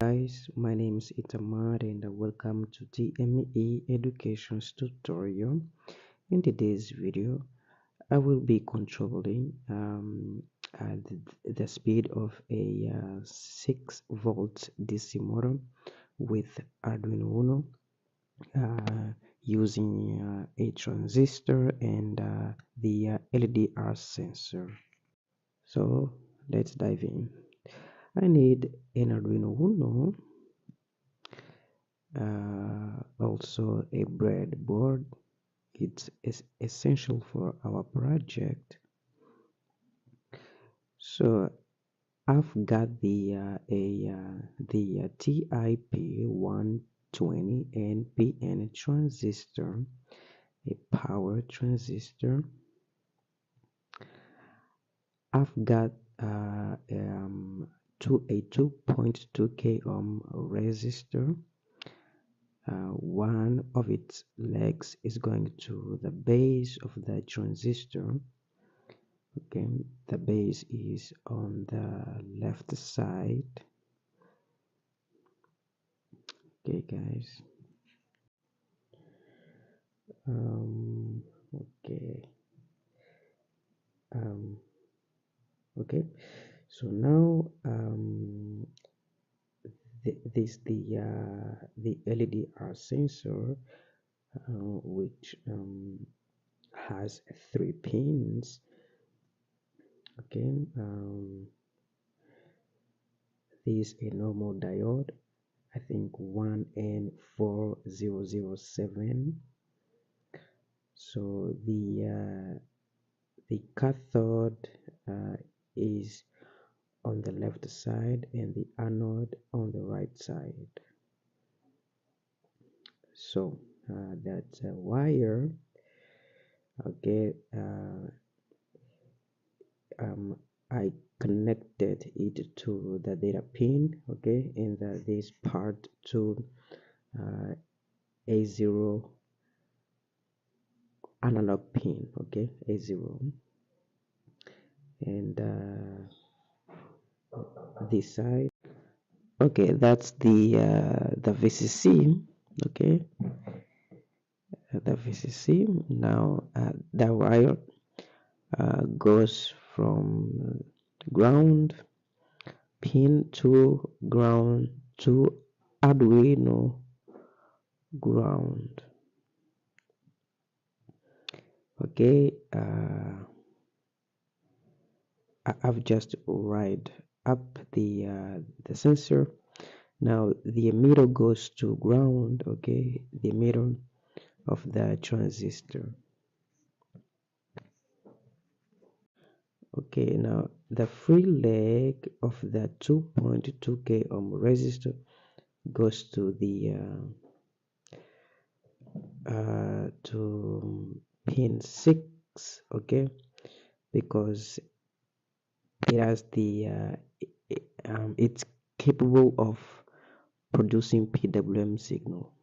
Guys, my name is Itamar and welcome to TME Education's tutorial. In today's video, I will be controlling the speed of a 6 volt DC motor with Arduino Uno using a transistor and the LDR sensor. So let's dive in. I need an Arduino Uno, also a breadboard. It's essential for our project. So I've got the TIP 120 NPN transistor, a power transistor. I've got a 2.2 k ohm resistor. One of its legs is going to the base of the transistor. Okay, the base is on the left side. Okay, guys. Okay. Okay. So now the LDR sensor, which has 3 pins. Okay. This is a normal diode. I think 1N4007. So the cathode is on the left side and the anode on the right side. So that's a wire. Okay, I connected it to the data pin. Okay, and this part to A0 analog pin. Okay, A0, and this side. Okay, that's the VCC. Okay, the VCC. Now the wire goes from ground pin to ground to Arduino ground. Okay, I've just wired up the sensor. Now the emitter goes to ground. Okay, the emitter of the transistor. Okay, now the free leg of the 2.2 k ohm resistor goes to the to pin 6. Okay, because it has the it's capable of producing PWM signal.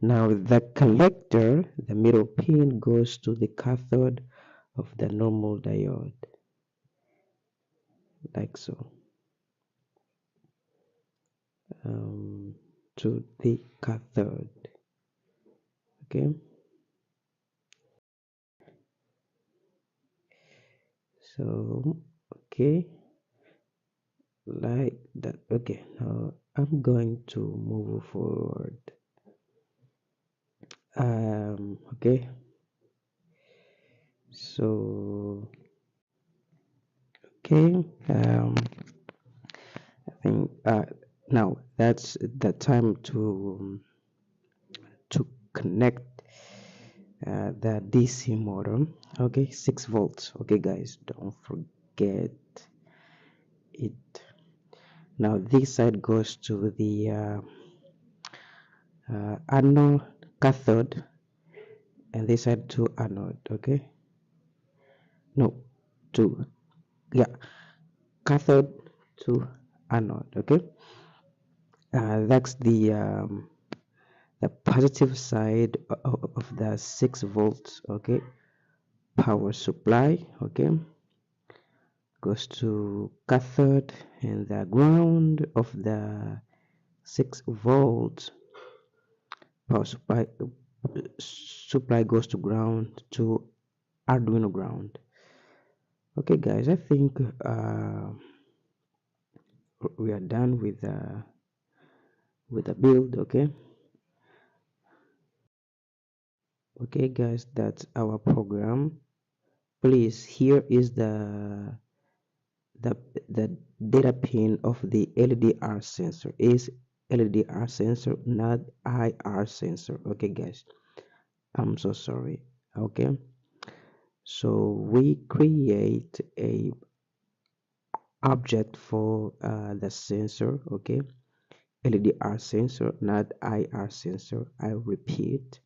Now the collector, the middle pin, goes to the cathode of the normal diode, like so, to the cathode. Okay, so okay, like that. Okay, now I'm going to move forward. Okay, so okay, I think now that's the time to connect the DC motor. Okay, 6 volts. Okay, guys, don't forget it. Now this side goes to the anode cathode, and this side to anode. Okay, no, to cathode to anode. Okay, that's the positive side of the 6 volts. Okay, power supply. Okay, goes to cathode, and the ground of the 6 volts power supply goes to ground, to Arduino ground. Okay guys, I think we are done with the build. Okay guys, that's our program. Please, here is the the data pin of the LDR sensor. Is LDR sensor, not IR sensor. Okay guys, I'm so sorry. Okay, so we create a object for the sensor. Okay, LDR sensor, not IR sensor. I repeat.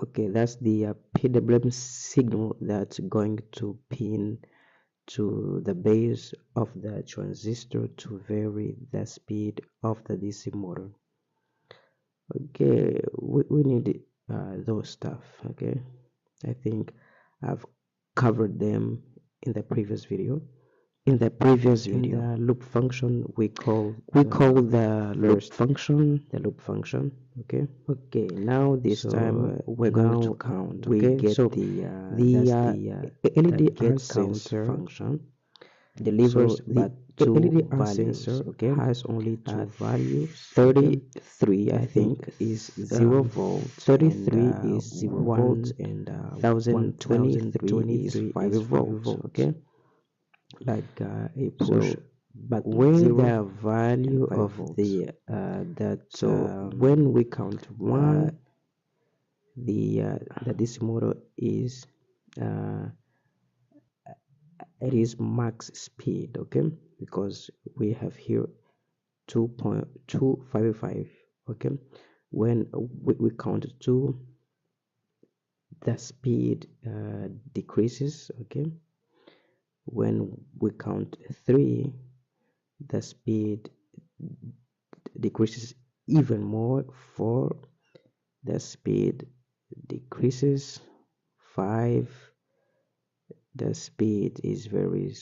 Okay, that's the PWM signal that's going to pin to the base of the transistor to vary the speed of the DC motor. Okay, we need those stuff. Okay, I think I've covered them in the previous video. In the loop function, we call the loop function. Okay, now this time we're going to count. Okay, so the LDR sensor function delivers but two values. Okay, has only two values. 33 I think is 0 volts, 33 is 0 volts, and 1023 is 5 volts. Okay, like a push. But when the value of the when we count one, the DC motor is it is max speed. Okay, because we have here 2.255. Okay, when we count 2, the speed decreases. Okay, when we count 3, the speed decreases even more. 4, the speed decreases. 5, the speed is very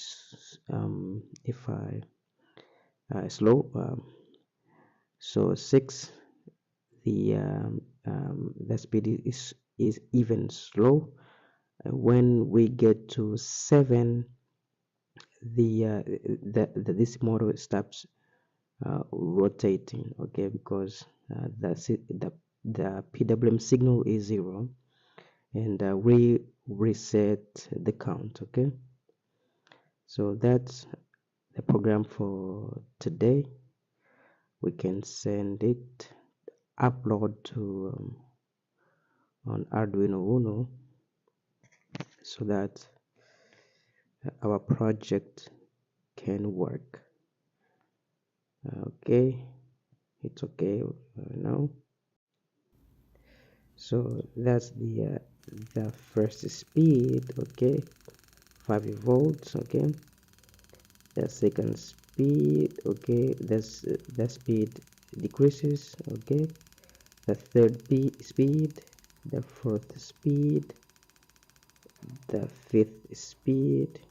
slow. So 6, the speed is even slow. When we get to 7, this motor stops rotating. Okay, because the PWM signal is 0, and we reset the count. Okay, so that's the program for today. We can send it, upload to on Arduino Uno, so that our project can work. Okay, it's okay now. So that's the first speed. Okay, 5 volts. Okay, the second speed. Okay, that's the speed decreases. Okay, the third speed, the fourth speed, the fifth speed,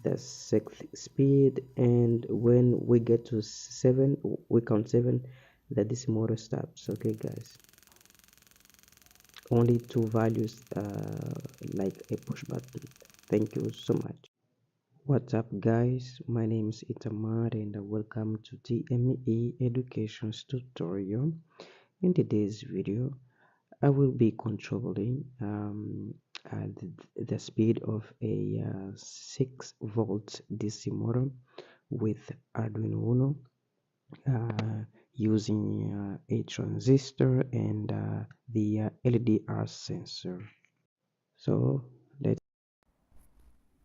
the sixth speed, and when we get to 7, we count 7, the DC motor stops. Okay guys, only 2 values, like a push button. Thank you so much. What's up guys, my name is Itamar, and welcome to TME Education's tutorial. In today's video, I will be controlling the speed of a 6 volt DC motor with Arduino Uno, using a transistor and the LDR sensor. So let's.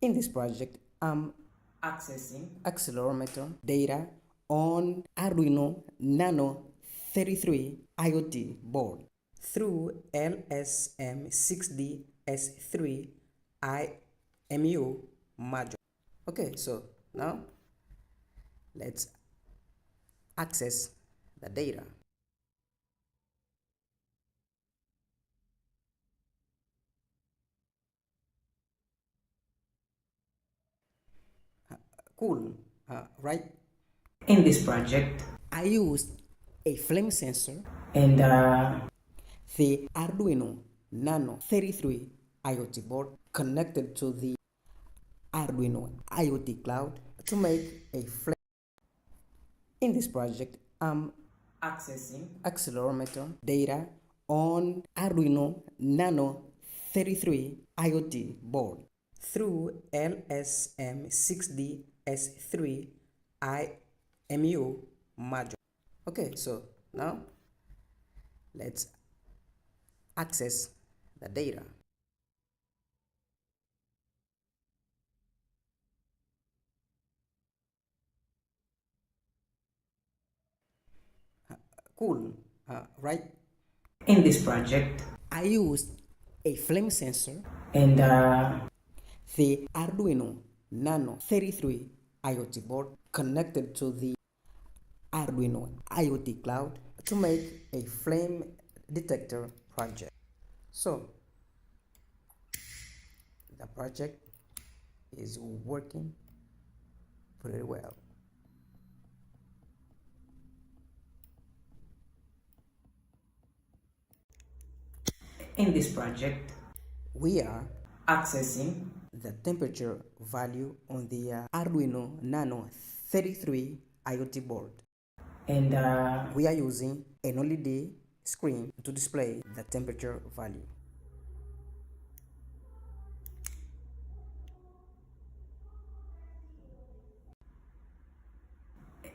In this project, I'm accessing accelerometer data on Arduino Nano 33 IoT board through LSM6DS3 IMU module. Okay, so now let's access the data. Cool, right? In this project, I used a flame sensor and the Arduino Nano 33 IoT board connected to the Arduino IoT cloud to make a flame. In this project, I'm accessing accelerometer data on Arduino Nano 33 IoT board through LSM6DS3 IMU module. Okay, so now let's access the data. Cool, right? in this project, I used a flame sensor, and the Arduino Nano 33 IoT board connected to the Arduino IoT cloud to make a flame detector project. So the project is working pretty well. in this project, We are accessing the temperature value on the Arduino Nano 33 IoT board. and We are using an OLED screen to display the temperature value.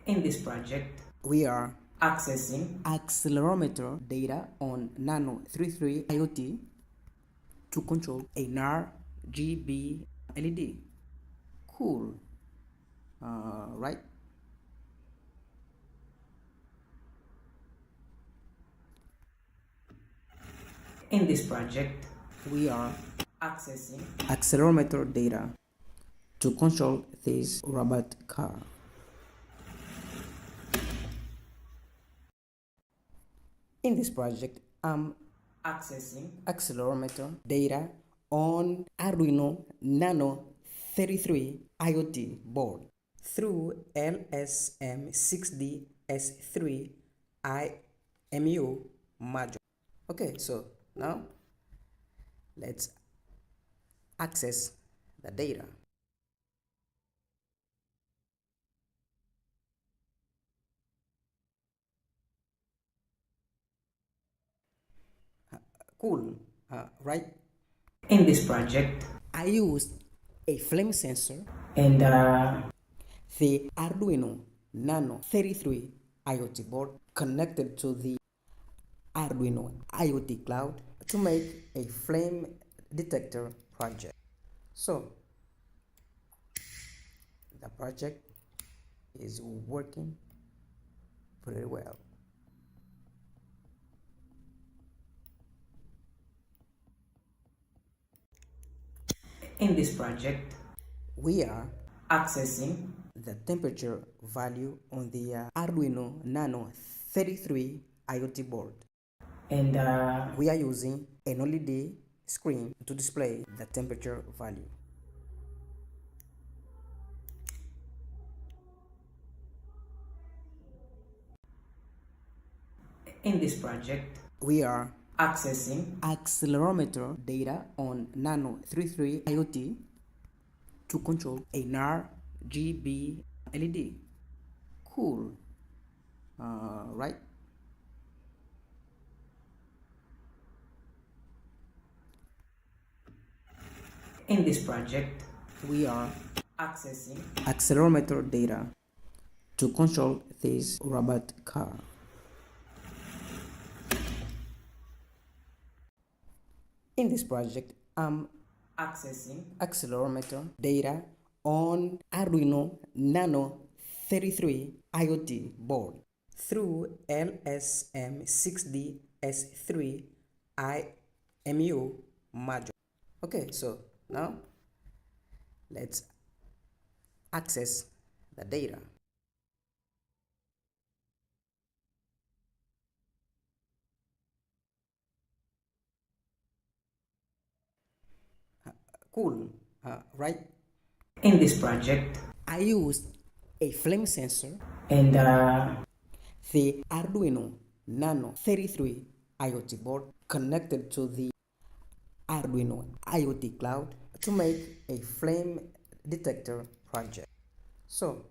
in this project, We are accessing accelerometer data on Nano 33 IoT to control a RGB LED. Cool, right? in this project, We are accessing accelerometer data to control this robot car. In this project, I'm accessing accelerometer data on Arduino Nano 33 IoT board through LSM6DS3 IMU module. Okay, so now let's access the data. Cool, right? in this project, I used a flame sensor, and the Arduino Nano 33 IoT board connected to the Arduino IoT cloud to make a flame detector project. So the project is working pretty well. in this project, We are accessing the temperature value on the Arduino Nano 33 IoT board. and We are using an OLED screen to display the temperature value. in this project, We are accessing accelerometer data on Nano 33 IoT to control a RGB LED. Cool, right? in this project, We are accessing accelerometer data to control this robot car. In this project, I'm accessing accelerometer data on Arduino Nano 33 IoT board through LSM6DS3 IMU module. Okay, so now let's access the data. Cool, right? in this project, I used a flame sensor and the Arduino Nano 33 IoT board connected to the Arduino IoT Cloud to make a flame detector project. So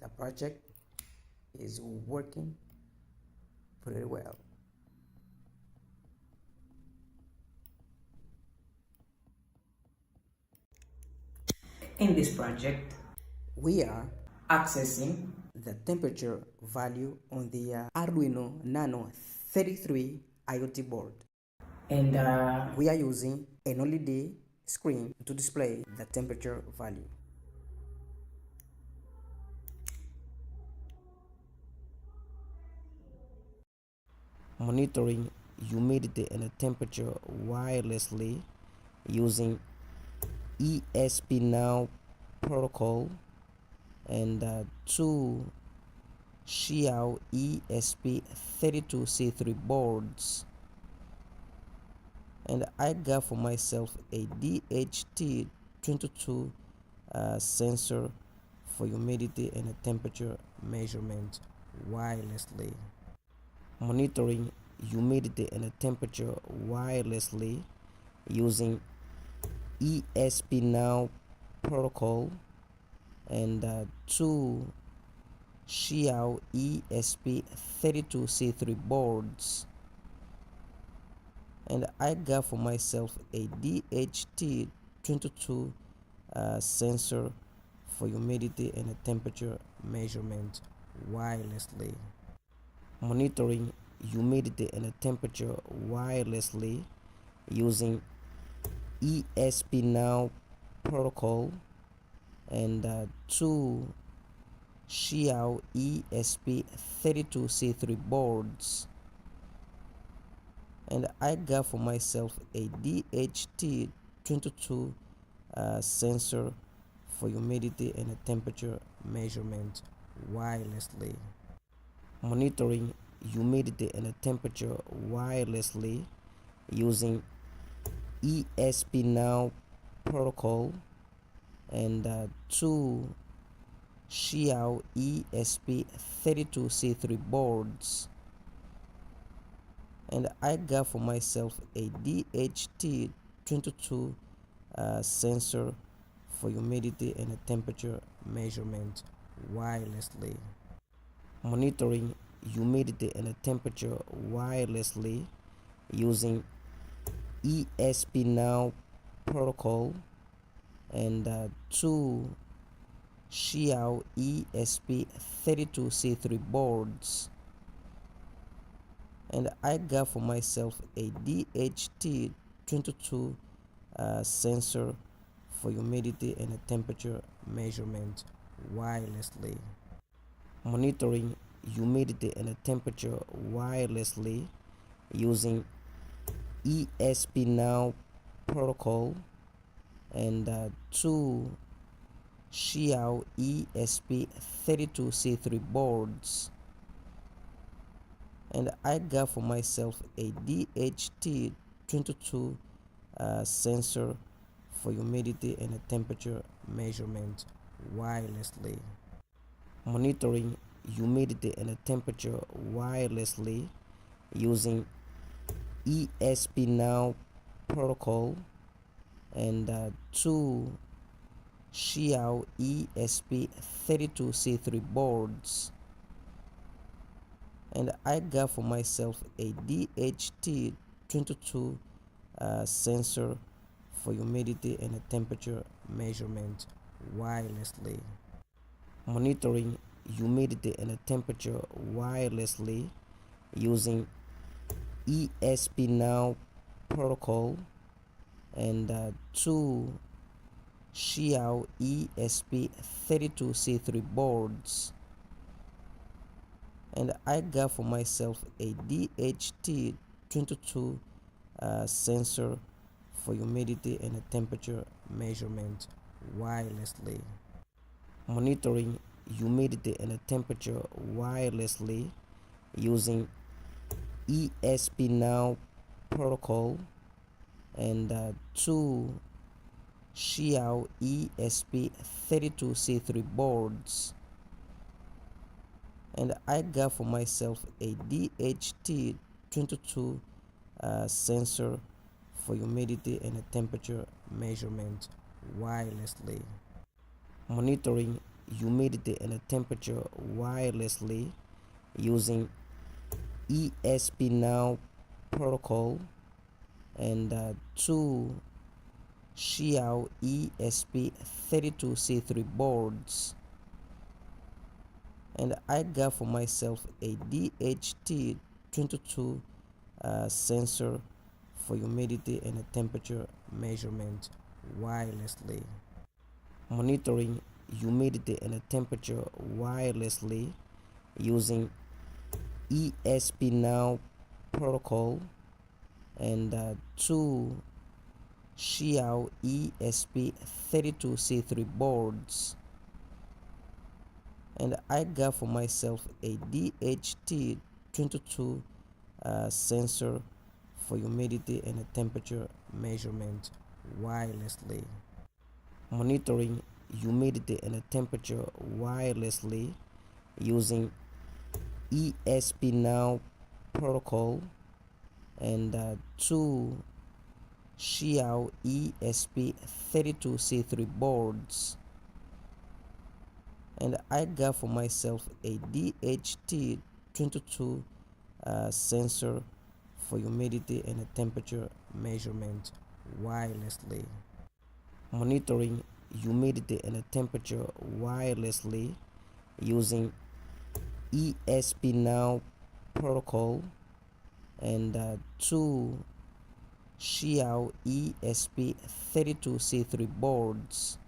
the project is working pretty well. in this project, We are accessing the temperature value on the Arduino Nano 33 IoT board. and We are using an LED screen to display the temperature value. Monitoring humidity and temperature wirelessly using ESP Now protocol and two Xiao ESP32C3 boards, and I got for myself a DHT22 sensor for humidity and temperature measurement wirelessly. Monitoring humidity and temperature wirelessly using ESP Now protocol and two Xiao ESP32C3 boards, and I got for myself a DHT22 sensor for humidity and temperature measurement wirelessly. Monitoring humidity and temperature wirelessly using ESP Now protocol and two Xiao ESP32C3 boards, and I got for myself a DHT22 sensor for humidity and temperature measurement wirelessly. Monitoring humidity and temperature wirelessly using ESP Now protocol and two Xiao ESP32C3 boards, and I got for myself a DHT22 sensor for humidity and temperature measurement wirelessly. Monitoring humidity and temperature wirelessly using ESP Now protocol and two Xiao ESP32C3 boards, and I got for myself a DHT22 sensor for humidity and temperature measurement wirelessly. Monitoring humidity and temperature wirelessly using ESP Now protocol and two Xiao ESP32C3 boards, and I got for myself a DHT22 sensor for humidity and temperature measurement wirelessly. Monitoring humidity and temperature wirelessly using ESP Now protocol and two Xiao ESP32C3 boards, and I got for myself a DHT22 sensor for humidity and temperature measurement wirelessly. Monitoring humidity and temperature wirelessly using ESP Now protocol and two Xiao ESP32C3 boards, and I got for myself a DHT22 sensor for humidity and temperature measurement wirelessly. Monitoring humidity and temperature wirelessly using ESP Now protocol and two Xiao ESP32C3 boards, and I got for myself a DHT22 sensor for humidity and temperature measurement wirelessly. Monitoring humidity and temperature wirelessly using ESP Now protocol, and two Xiao ESP32C3 boards, and I got for myself a DHT22 sensor for humidity and temperature measurement wirelessly. Monitoring humidity and temperature wirelessly using ESP Now protocol, and two Xiao ESP32C3 boards, and I got for myself a DHT22 sensor for humidity and temperature measurement wirelessly. Monitoring humidity and temperature wirelessly using ESP Now protocol, and two Xiao ESP32C3 boards, and I got for myself a DHT22 sensor for humidity and temperature measurement wirelessly. Monitoring humidity and temperature wirelessly using ESP Now protocol, and two Xiao ESP32C3 boards,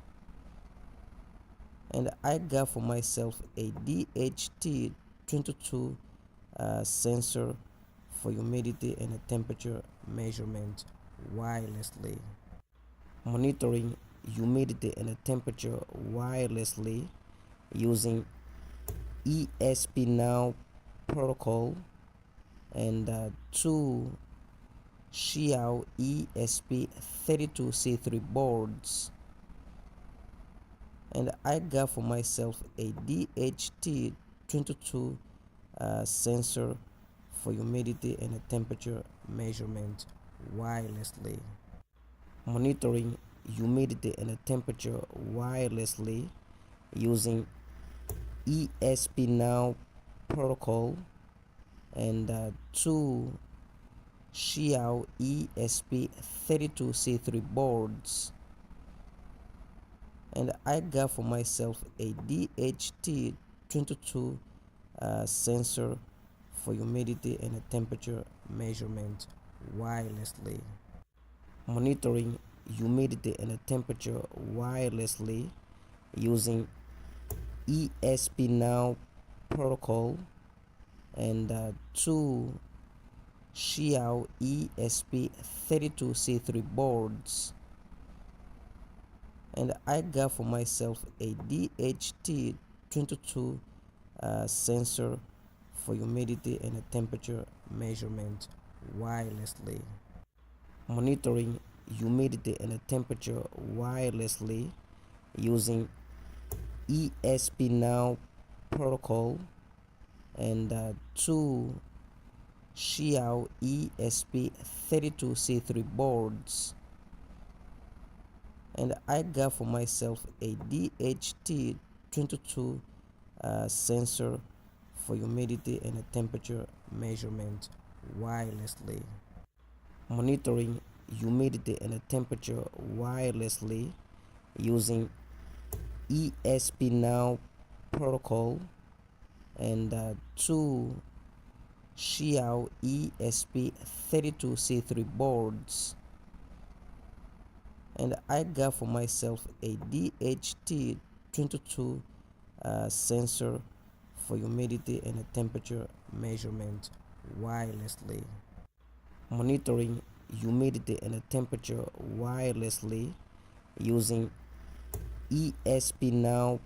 and I got for myself a DHT22 sensor for humidity and temperature measurement wirelessly. Monitoring humidity and temperature wirelessly using ESP Now protocol, and two Xiao ESP32C3 boards, and I got for myself a DHT22 sensor for humidity and temperature measurement wirelessly. Monitoring humidity and temperature wirelessly using ESP Now protocol, and two Xiao ESP32C3 boards, and I got for myself a DHT22 sensor for humidity and temperature measurement wirelessly. Monitoring humidity and temperature wirelessly using ESP Now protocol, and two Xiao ESP32C3 boards, and I got for myself a DHT22 sensor for humidity and temperature measurement wirelessly. Monitoring humidity and temperature wirelessly using ESP Now protocol, and two Xiao ESP32C3 boards, and I got for myself a DHT22 sensor for humidity and temperature measurement wirelessly. Monitoring humidity and temperature wirelessly using ESP Now protocol, and two Xiao ESP32C3 boards, and I got for myself a DHT22 sensor for humidity and temperature measurement wirelessly. Monitoring humidity and temperature wirelessly using ESP Now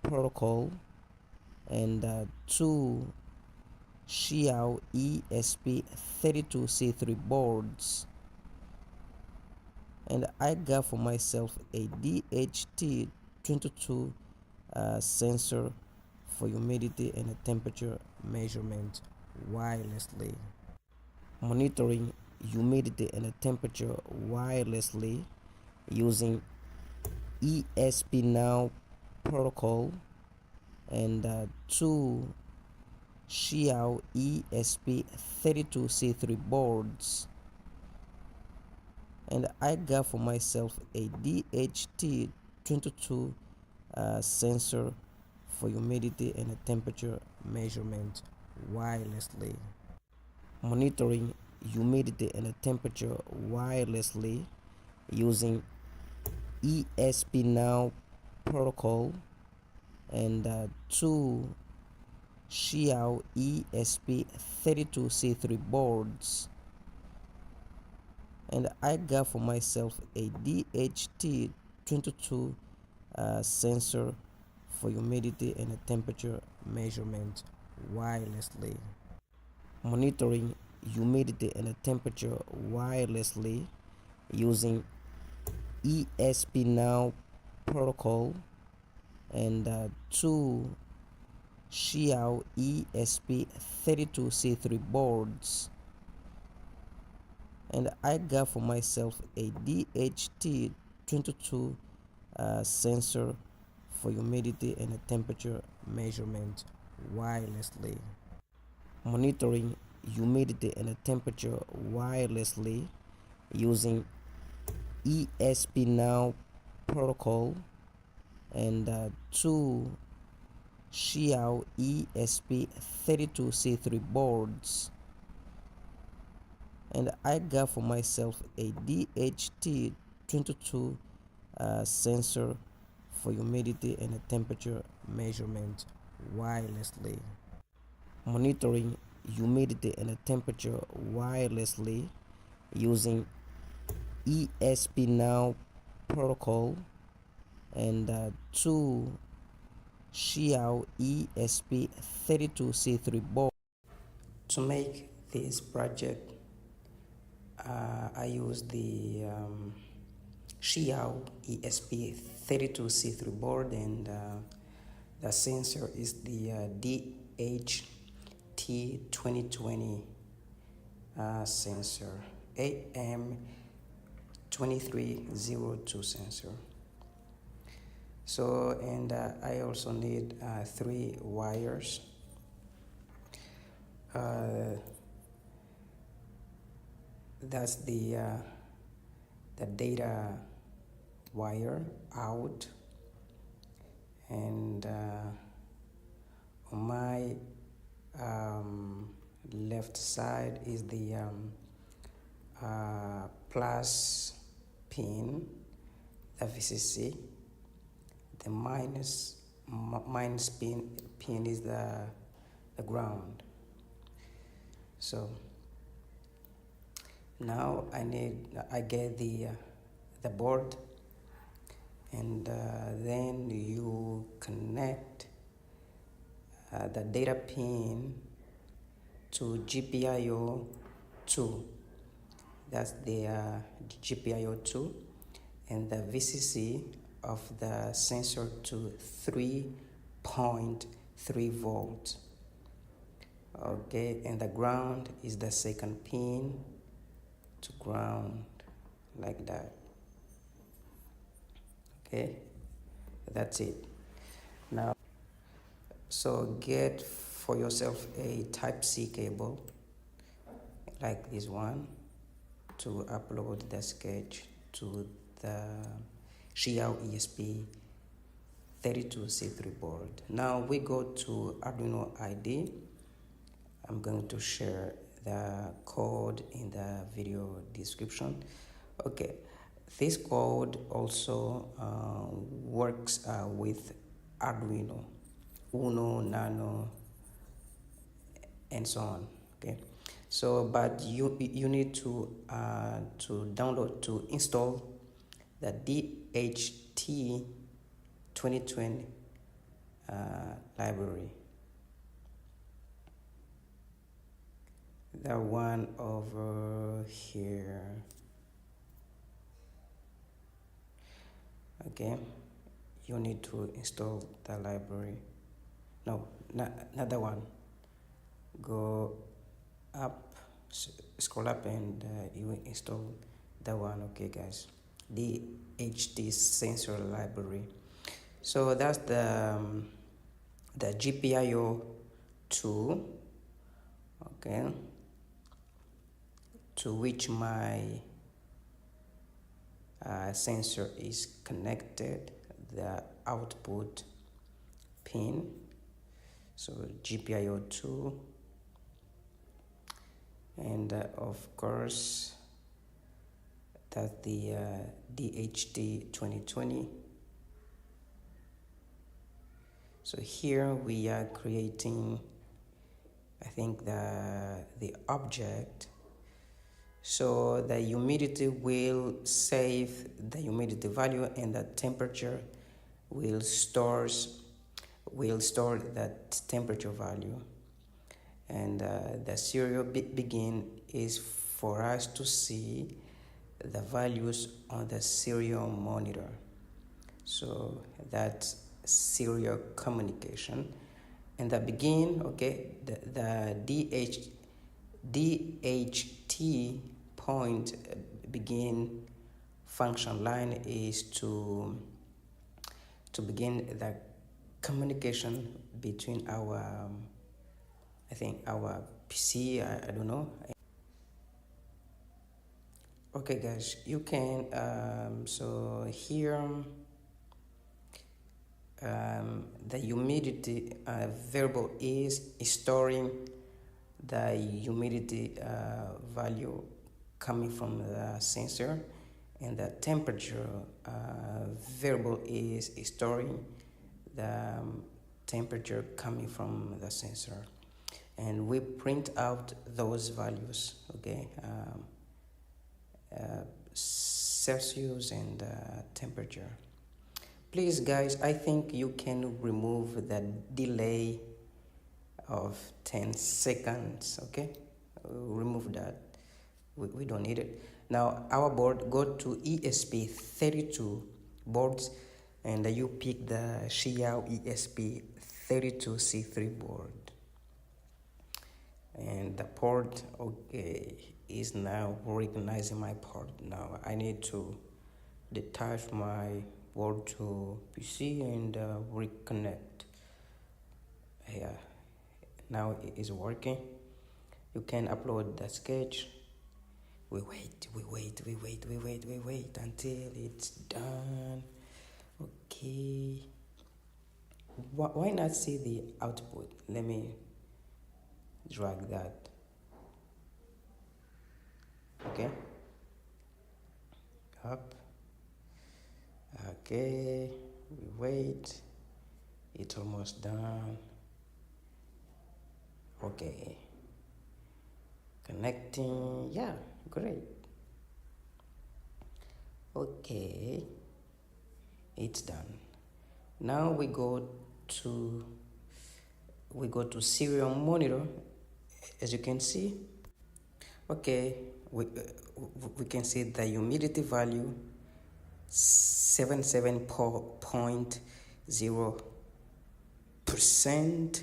protocol, and two Xiao ESP32C3 boards, and I got for myself a DHT22 sensor for humidity and temperature measurement wirelessly. Monitoring humidity and temperature wirelessly using ESP Now protocol and two Xiao ESP32C3 boards, and I got for myself a DHT22 sensor for humidity and temperature measurement wirelessly. Monitoring humidity and temperature wirelessly using ESP Now protocol and two Xiao ESP32C3 boards, and I got for myself a DHT22 sensor for humidity and temperature measurement wirelessly. Monitoring humidity and temperature wirelessly using ESP Now protocol and two Xiao ESP32C3 boards, and I got for myself a DHT22 sensor for humidity and temperature measurement wirelessly. Monitoring humidity and temperature wirelessly using ESP Now protocol and two Xiao ESP32C3 boards, and I got for myself a DHT22 sensor for humidity and temperature measurement wirelessly. Monitoring humidity and temperature wirelessly using ESP Now protocol and two Xiao ESP32C3 boards. To make this project, I use the Xiao ESP32C3 board, and the sensor is the DHT2020 sensor, AM2302 sensor. So, and I also need 3 wires. That's the data wire out, and on my left side is the plus pin, the VCC. The minus pin is the ground. So now I get the board, and then you connect the data pin to GPIO 2. That's the GPIO 2, and the VCC of the sensor to 3.3 volts. Okay, and the ground is the second pin to ground, like that. Okay, that's it. Now, so get for yourself a Type-C cable like this one to upload the sketch to the Xiao ESP32C3 board. Now we go to Arduino IDE. I'm going to share the code in the video description. Okay, this code also works with Arduino Uno, Nano, and so on. Okay, so but you need to download, to install the DHT2020 library, the one over here. Okay, you need to install the library. No, not that one. Go up, scroll up, and you install that one. Okay, guys, the HT sensor library. So that's the GPIO 2, okay, to which my sensor is connected, the output pin. So GPIO 2, and of course that's the DHT 2020. So here we are creating, I think, the object. So the humidity will save the humidity value, and the temperature will store that temperature value. And the serial begin is for us to see the values on the serial monitor. So that's serial communication. And the begin, okay, the DHT point begin function line is to begin the communication between our I think our PC, I don't know. Okay guys, you can so here the humidity variable is storing the humidity value coming from the sensor, and the temperature variable is storing the temperature coming from the sensor, and we print out those values, okay, Celsius and temperature. Please guys, I think you can remove the delay of 10 seconds, okay? Remove that, we don't need it. Now our board, go to ESP32 boards, and you pick the Xiao ESP32C3 board, and the port, okay, is now recognizing my port. Now I need to detach my board to PC and reconnect. Yeah, now it is working. You can upload the sketch. We wait until it's done. Okay, why not see the output? Let me drag that. Okay, up. Okay, we wait, it's almost done. Okay, connecting. Yeah, great. Okay, it's done. Now we go to serial monitor. As you can see, okay, we can see the humidity value 77.0%,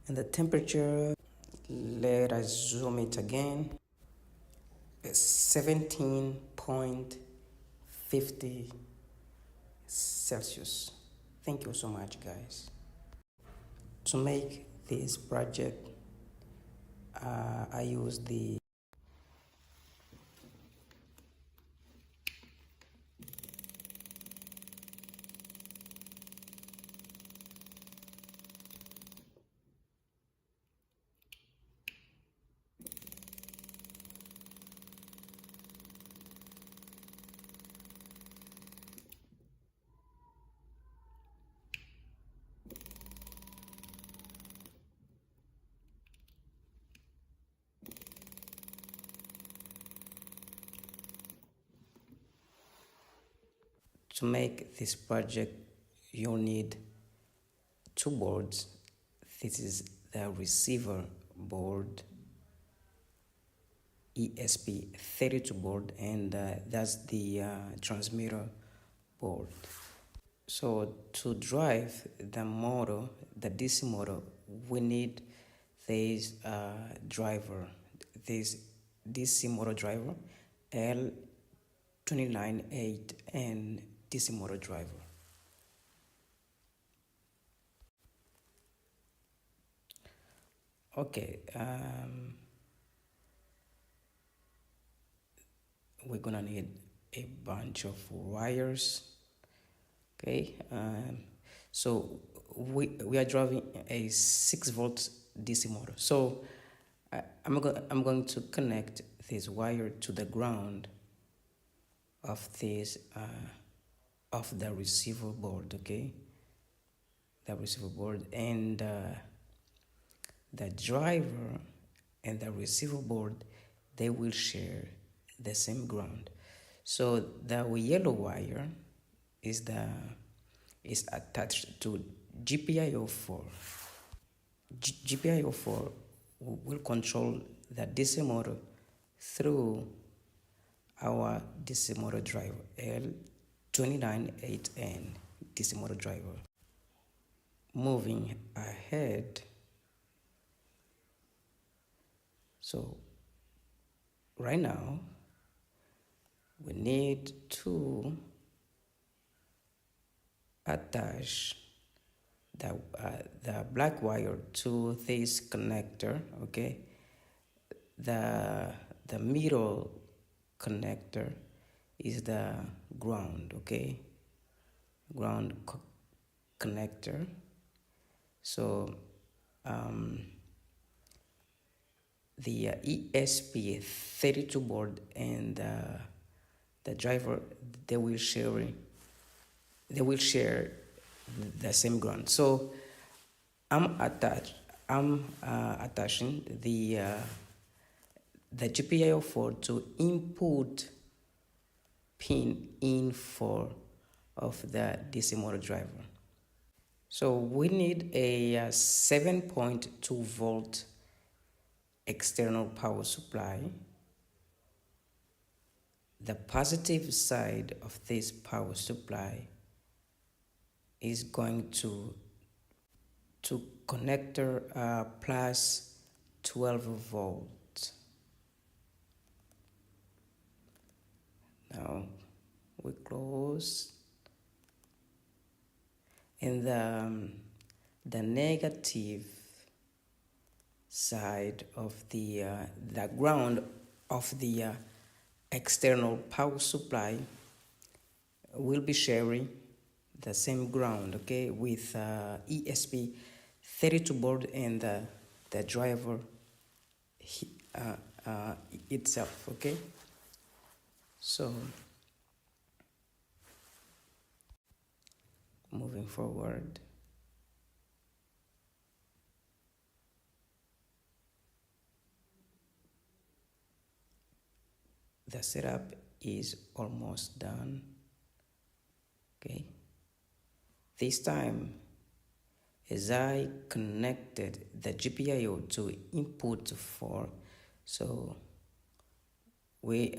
and the temperature, let us zoom it again, 17.50 Celsius. Thank you so much guys. To make this project, I use the to make this project, you need two boards. This is the receiver board, ESP32 board, and that's the transmitter board. So to drive the motor, the DC motor, we need this driver, this DC motor driver, L298N DC motor driver. Okay, we're gonna need a bunch of wires. Okay, so we are driving a 6 volt DC motor. So I'm going to connect this wire to the ground of this of the receiver board. Okay, the receiver board, and the driver and the receiver board, they will share the same ground. So the yellow wire is attached to GPIO4. GPIO4 will control the DC motor through our DC motor driver, L298N DC motor driver. Moving ahead, so right now we need to attach the black wire to this connector. Okay, the middle connector is the ground. Okay, ground connector. So the ESP32 board and the driver, they will share the same ground. So I'm attaching the GPIO4 to input pin in4 of the DC motor driver. So we need a 7.2 volt external power supply. The positive side of this power supply is going to connector plus 12 volts. Now we close, and the negative side of the ground of the external power supply will be sharing the same ground, okay, with ESP32 board and the driver itself. Okay, so moving forward, the setup is almost done. Okay, this time, as I connected the GPIO to input 4, so we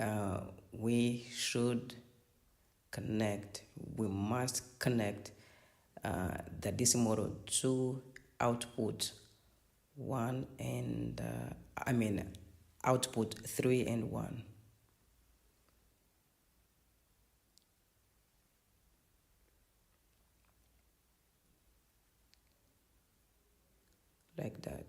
must connect the DC motor to output 1 and output 3 and 1. Like that.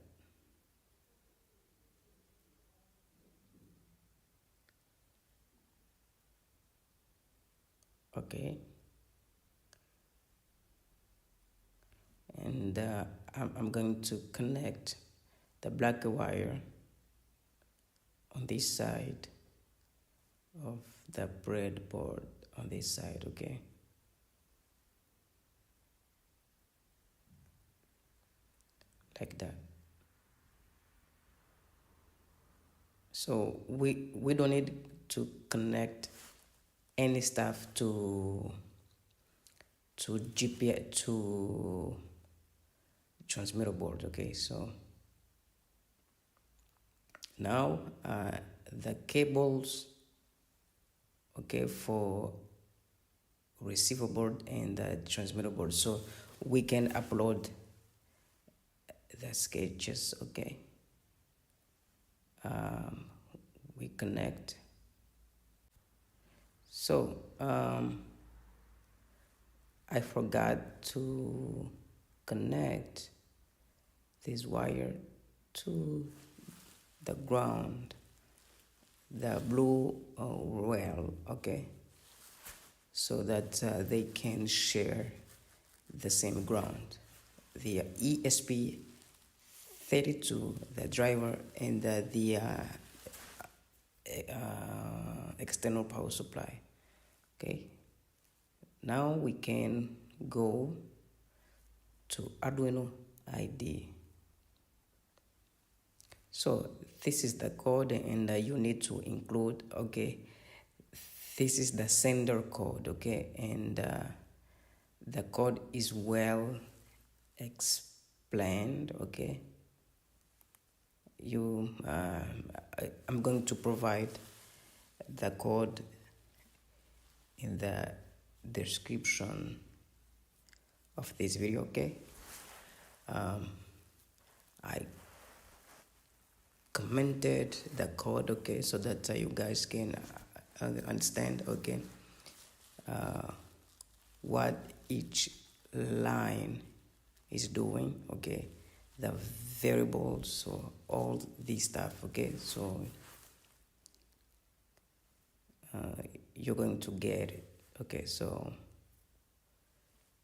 Okay, and I'm going to connect the black wire on this side of the breadboard, on this side. Okay, like that. So we don't need to connect any stuff to GPI, to transmitter board. Okay, so now the cables, okay, for receiver board and the transmitter board, so we can upload the sketches. Okay, we connect. So I forgot to connect this wire to the ground, the blue rail, okay, so that they can share the same ground. The ESP32, the driver, and the external power supply. Okay, now we can go to Arduino IDE. So this is the code, and you need to include, okay, this is the sender code, okay, and the code is well explained, okay. I'm going to provide the code in the description of this video, okay. I commented the code, okay, so that you guys can understand, okay, what each line is doing, okay, the variables, so all this stuff, okay. So you're going to get it, okay. So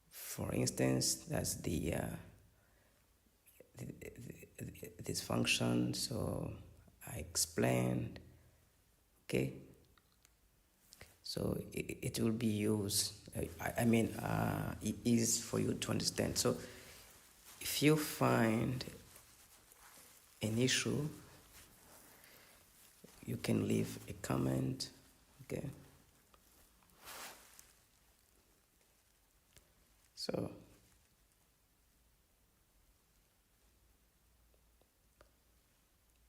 for instance, that's this function, so I explained, okay. So it will be used, it is for you to understand. So if you find an issue, you can leave a comment, okay. So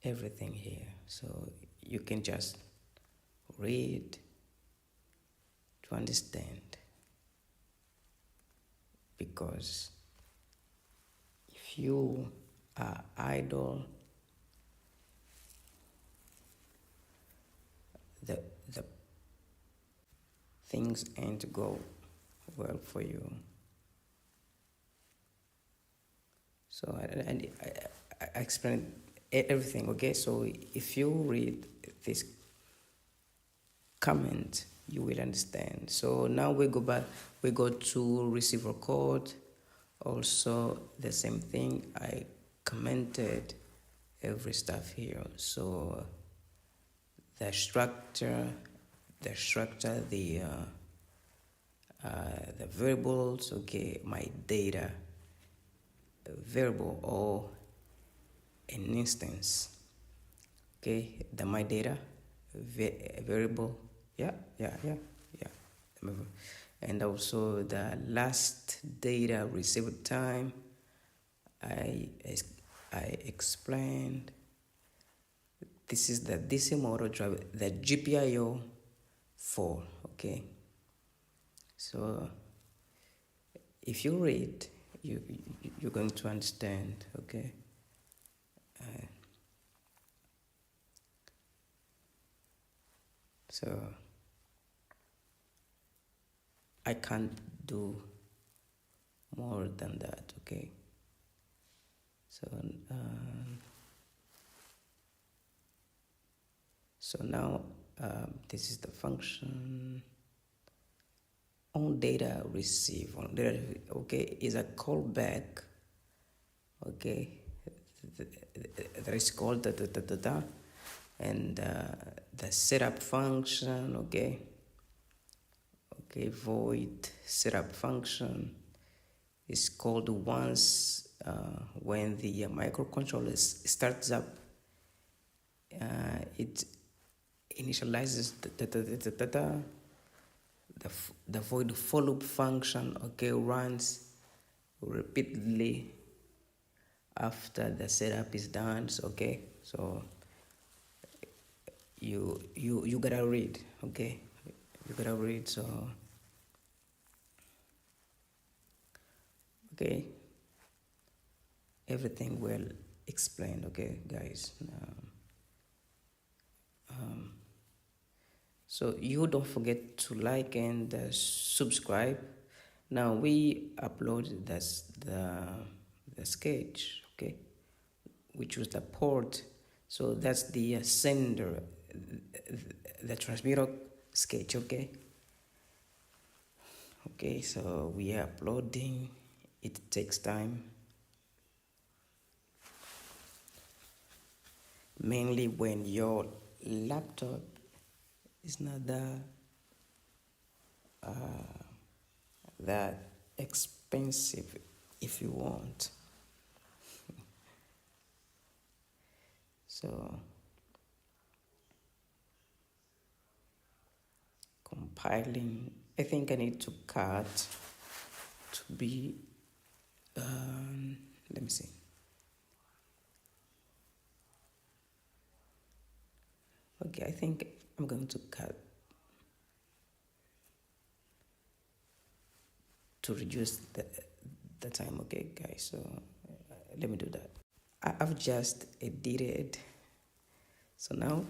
everything here, so you can just read to understand, because if you are idle, the things ain't go well for you. So I explained everything, okay. So if you read this comment, you will understand. So now we go back, we go to receiver code. Also the same thing, I commented every stuff here. So the structure, the variables, okay, my data variable or an instance, okay, the my data variable, and also the last data received time, I explained. This is the DC motor driver, the GPIO 4, okay. So if you read, you're going to understand, okay. So I can't do more than that, okay. So now this is the function on data receive, okay, is a callback, okay, that is called and the setup function, okay, void setup function is called once when the microcontroller starts up, it initializes the void for loop function, okay, runs repeatedly after the setup is done, okay. So you gotta read, okay, you gotta read. So Okay, everything well explained. Okay, guys. So you don't forget to like and subscribe. Now we upload the sketch, okay, which was the port. So that's the sender, the transmitter sketch, okay. Okay, so we are uploading. It takes time, mainly when your laptop is not that expensive, if you want. So compiling, I think I need to cut to be let me see. Okay, I think I'm going to cut to reduce the time. Okay, guys, so let me do that. I've just edited. So now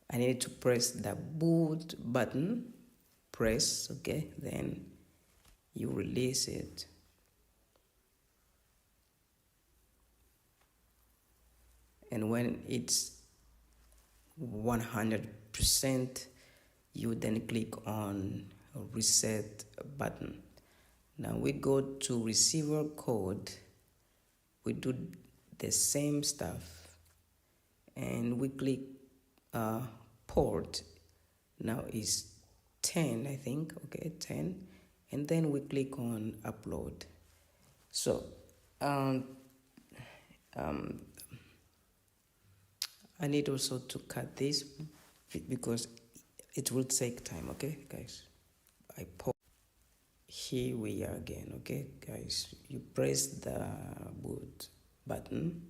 I need to press the boot button. Press, okay, then you release it. And when it's 100%, you then click on reset button. Now we go to receiver code. We do the same stuff and we click port. Now is 10, I think. Okay, 10, and then we click on upload. So I need also to cut this because it will take time. Okay, guys, I pause. Here we are again. Okay, guys, you press the boot button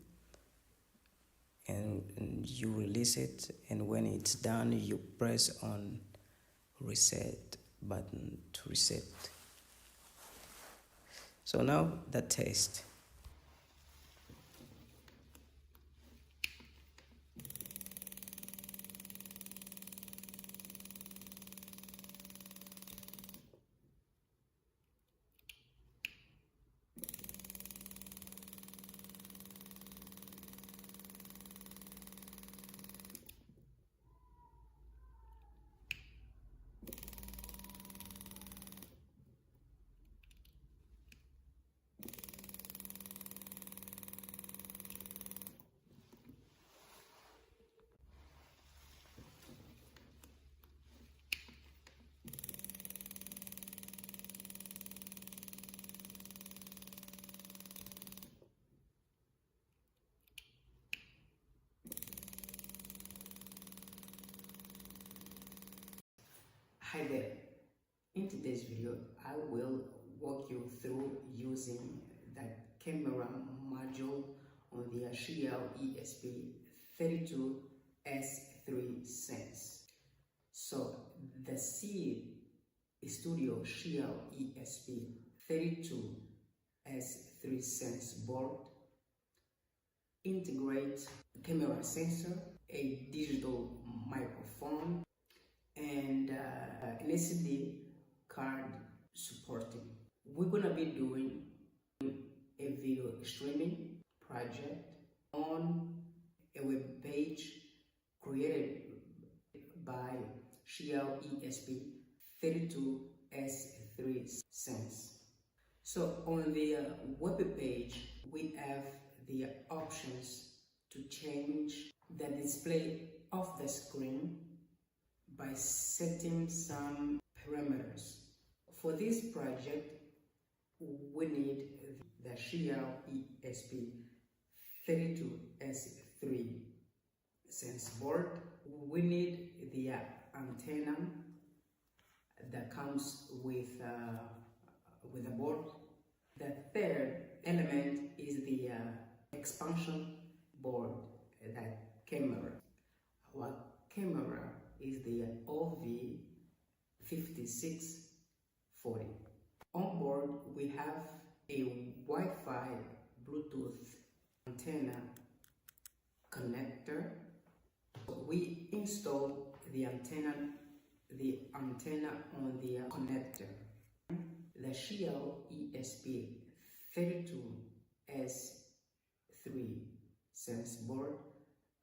and you release it, and when it's done you press on reset button to reset. So now the test. Hi there. In today's video, I will walk you through using the camera module on the Xiao ESP32S3 Sense. So the C Studio Xiao ESP32S3 Sense board integrates a camera sensor, a digital microphone, and an SD card supporting. We're gonna be doing a video streaming project on a web page created by Xiao ESP32S3 Sense. So on the web page, we have the options to change the display of the screen by setting some parameters. For this project, we need the Xiao ESP32S3 Sense board. We need the antenna that comes with the board. The third element is the expansion board, that camera. Our camera is the OV5640. On board we have a Wi-Fi Bluetooth antenna connector. We install the antenna on the connector. The Xiao ESP32S3 sense board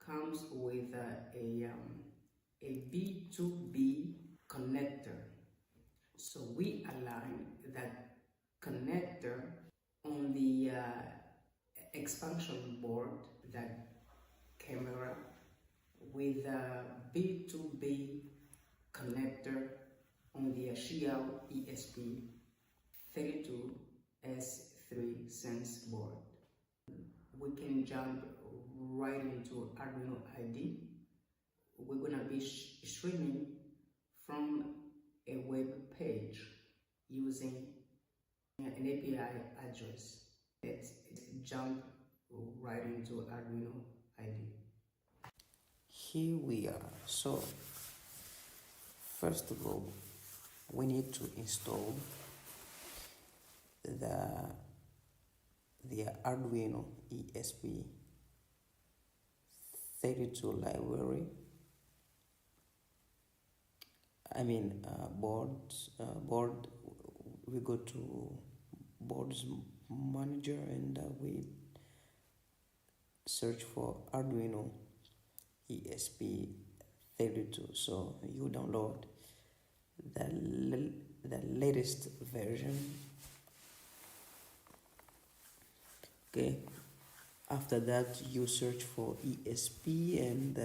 comes with a B2B connector. So we align that connector on the expansion board, that camera, with a B2B connector on the Xiao ESP32S3 sense board. We can jump right into Arduino IDE. We're gonna be streaming from a web page using an API address. Let's jump right into Arduino IDE. Here we are. So first of all, we need to install the Arduino ESP32 library. Board. We go to boards manager and we search for Arduino ESP32. So you download the latest version. Okay, after that you search for ESP and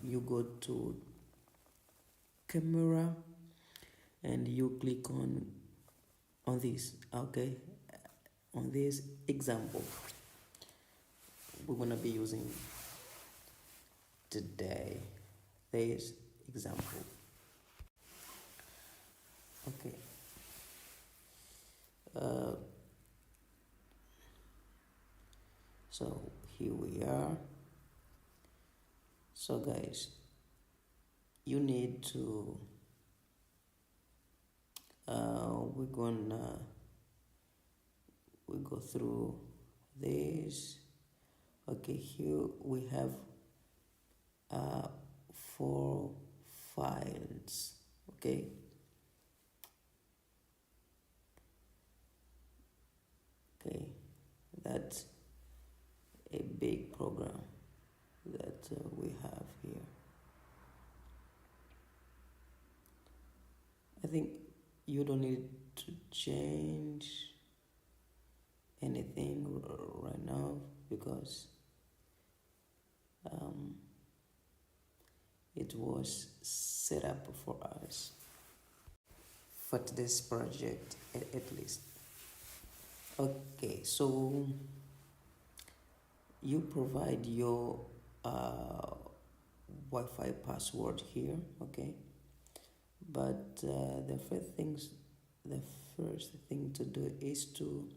you go to camera and you click on this. Okay, on this example we're gonna be using today, this example. Okay, so here we are. So guys, you need to we go through this. Okay, here we have 4 files. Okay, that's a big program that we have here. I think you don't need to change anything right now because it was set up for us for this project at least. Okay, so you provide your Wi-Fi password here. Okay, but the first thing to do is to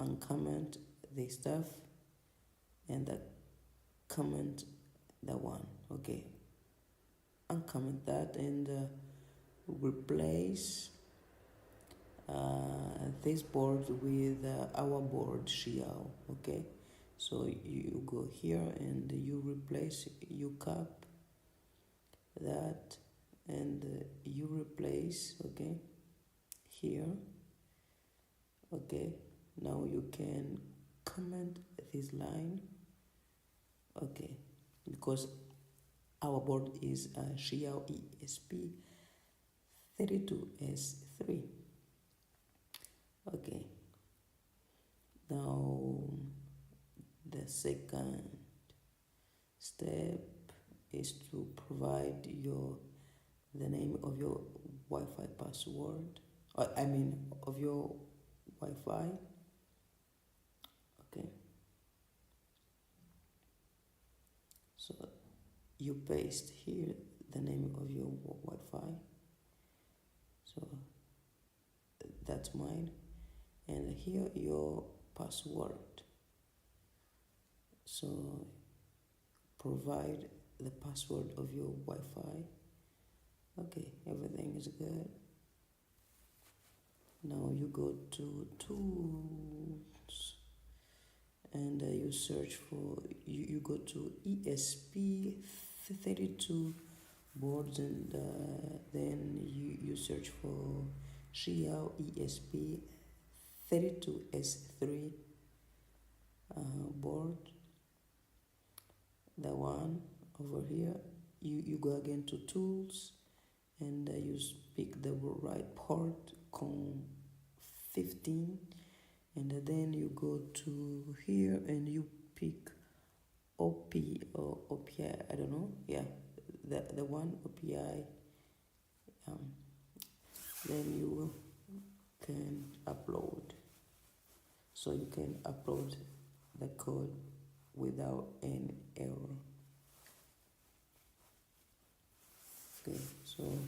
uncomment the stuff and comment the one. Okay, uncomment that and replace this board with our board Xiao. Okay, so you go here and you replace, you cap that and you replace, okay, here. Okay, now you can comment this line. Okay, because our board is Xiao ESP32S3. Okay, now the second step is to provide the name of your Wi-Fi password, of your Wi-Fi. Okay, so you paste here the name of your Wi-Fi. So that's mine, and here your password. So provide the password of your Wi-Fi. Okay, everything is good. Now you go to tools and you search for, you go to ESP32 boards, and then you search for Xiao ESP32S3 board, the one over here. You go again to tools and you pick the right port, COM15, and then you go to here and you pick OP or OPI, I don't know, yeah, the one OPI. Then you can upload, so you can upload the code without any error. Okay, so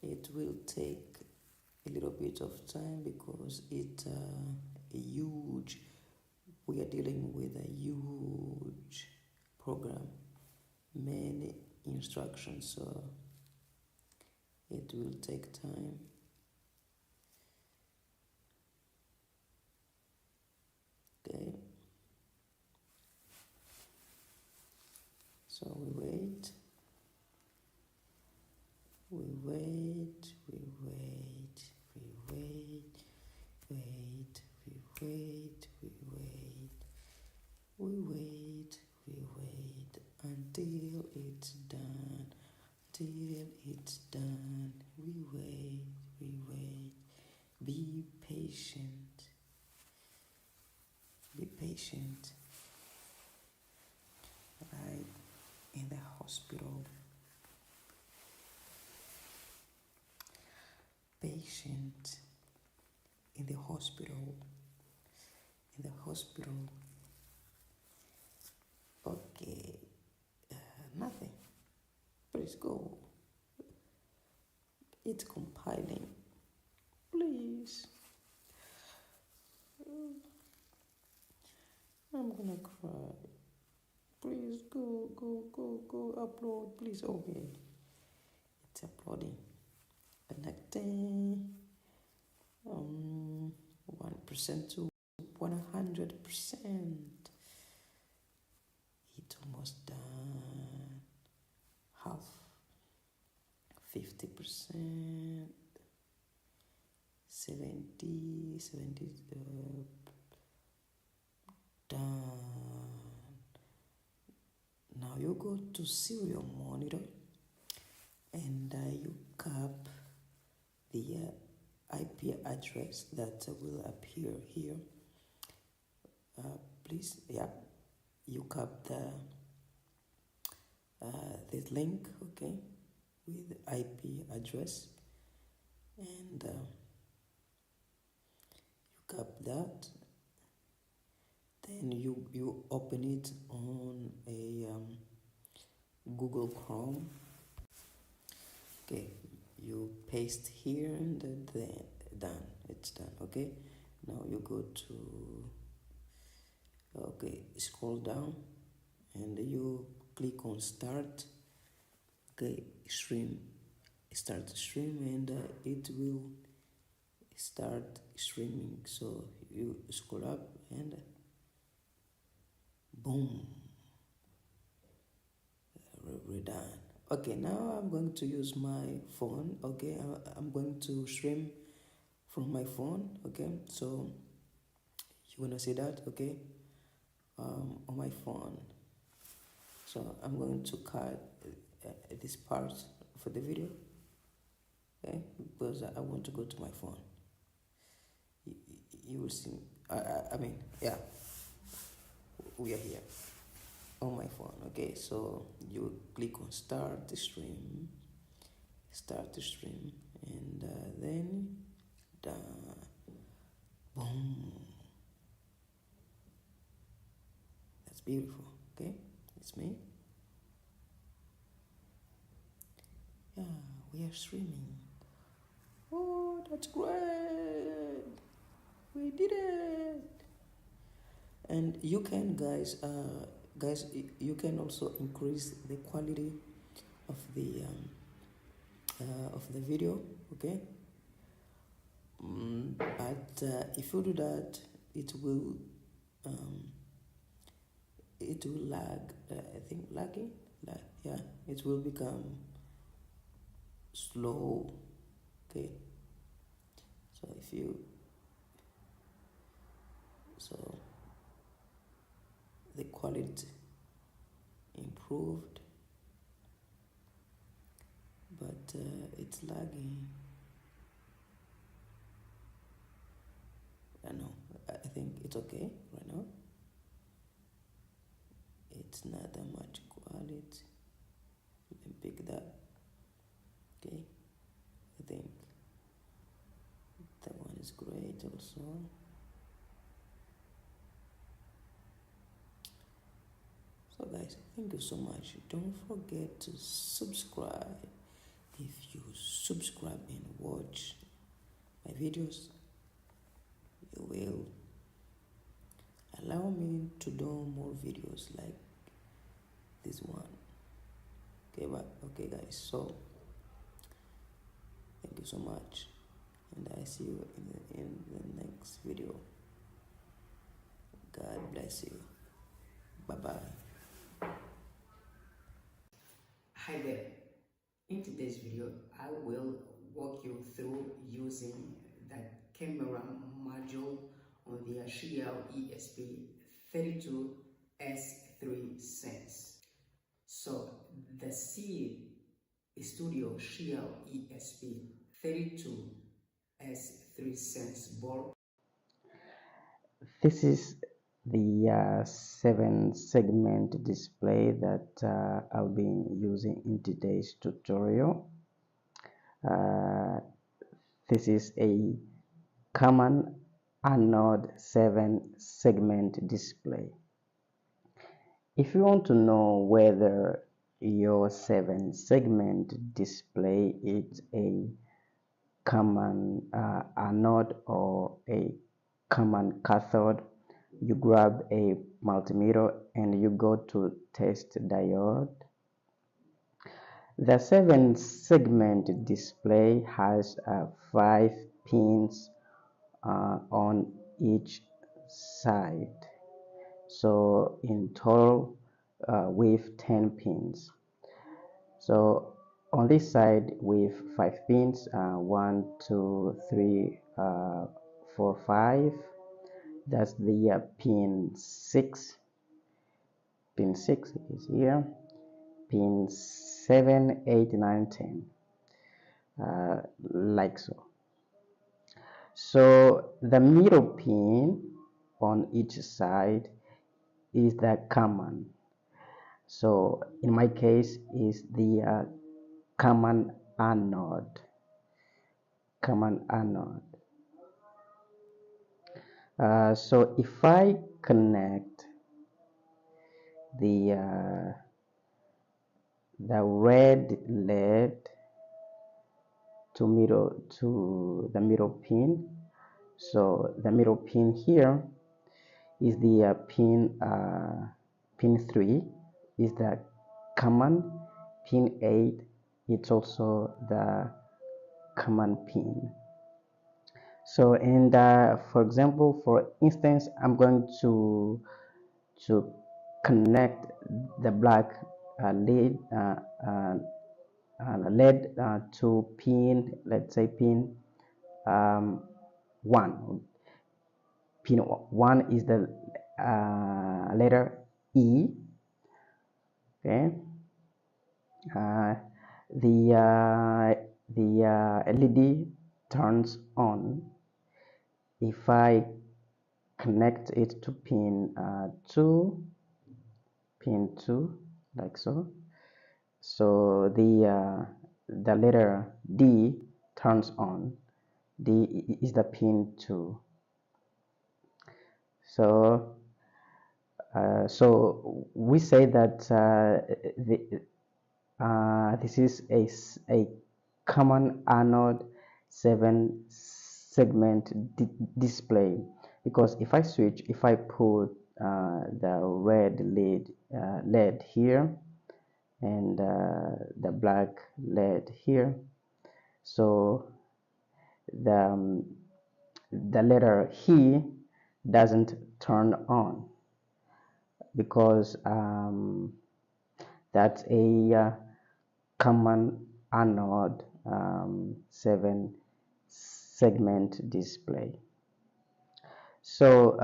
it will take a little bit of time because it's a huge, we are dealing with a huge program, many instructions, so it will take time. Okay, so we wait, we wait, we wait, we wait, wait, we wait, we wait, we wait, we wait until it's done, till it's done. We wait, we wait. Be patient, be patient. Right in the hospital, patient in the hospital, in the hospital. Okay, nothing. Please go. It's compiling. Please. I'm gonna cry. Please go, go, go, go, upload, please. Okay, it's uploading. Connecting. 1% to 100%. It's almost done. Half. 50%. 70. Done. Now you go to serial monitor and you cap the IP address that will appear here. Please, yeah, you cap the link, okay, with IP address, and you cap that. Then you open it on a Google Chrome. Okay, you paste here and then done. It's done. Okay, now you go to, okay, scroll down and you click on start. Okay, stream, start stream, and it will start streaming. So you scroll up and boom, we're done. Okay, now I'm going to use my phone. Okay, I'm going to stream from my phone. Okay, so you wanna see that? Okay, on my phone. So I'm going to cut this part for the video. Okay, because I want to go to my phone. You will see. I mean, yeah, we are here on my phone. Okay, so you click on start the stream, and then done. Boom. That's beautiful. Okay, it's me. Yeah, we are streaming. Oh, that's great. We did it. And you can, guys, you can also increase the quality of the video. Okay, But if you do that, it will um, lag. I think lagging. Yeah, it will become slow. Okay. So if you so the quality improved, but it's lagging. I know. I think it's okay right now. It's not that much quality. You can pick that. Okay. I think that one is great also. So guys, thank you so much. Don't forget to subscribe. If you subscribe and watch my videos, you will allow me to do more videos like this one. Okay guys, so thank you so much, and I see you in the next video. God bless you. Bye bye. Hi there. In today's video, I will walk you through using that camera module on the Xiao ESP32S3 Sense. So the C Studio Xiao ESP32S3 Sense board. This is the 7 segment display that I'll be using in today's tutorial. This is a common anode 7 segment display. If you want to know whether your 7 segment display is a common anode or a common cathode, you grab a multimeter and you go to test diode. The 7 segment display has 5 pins on each side, so in total with 10 pins. So on this side with 5 pins, 1 2 3 4 5, that's the pin 6. Pin 6 is here. Pin 7 8 9 10, like so. So the middle pin on each side is the common. So in my case is the common anode. So if I connect the red LED to the middle pin, so the middle pin here is the pin 3 is the common. Pin 8, it's also the common pin. So, and for example, for instance, I'm going to connect the black lead to pin, let's say pin 1. Pin 1 is the letter E. Okay. The LED turns on if I connect it to pin 2, like so. So the letter D turns on. D is the pin 2. So so we say that this is a common anode 7 segment display, because if I put the red LED here and the black LED here, so the letter he doesn't turn on because that's a common anode 7 segment display. So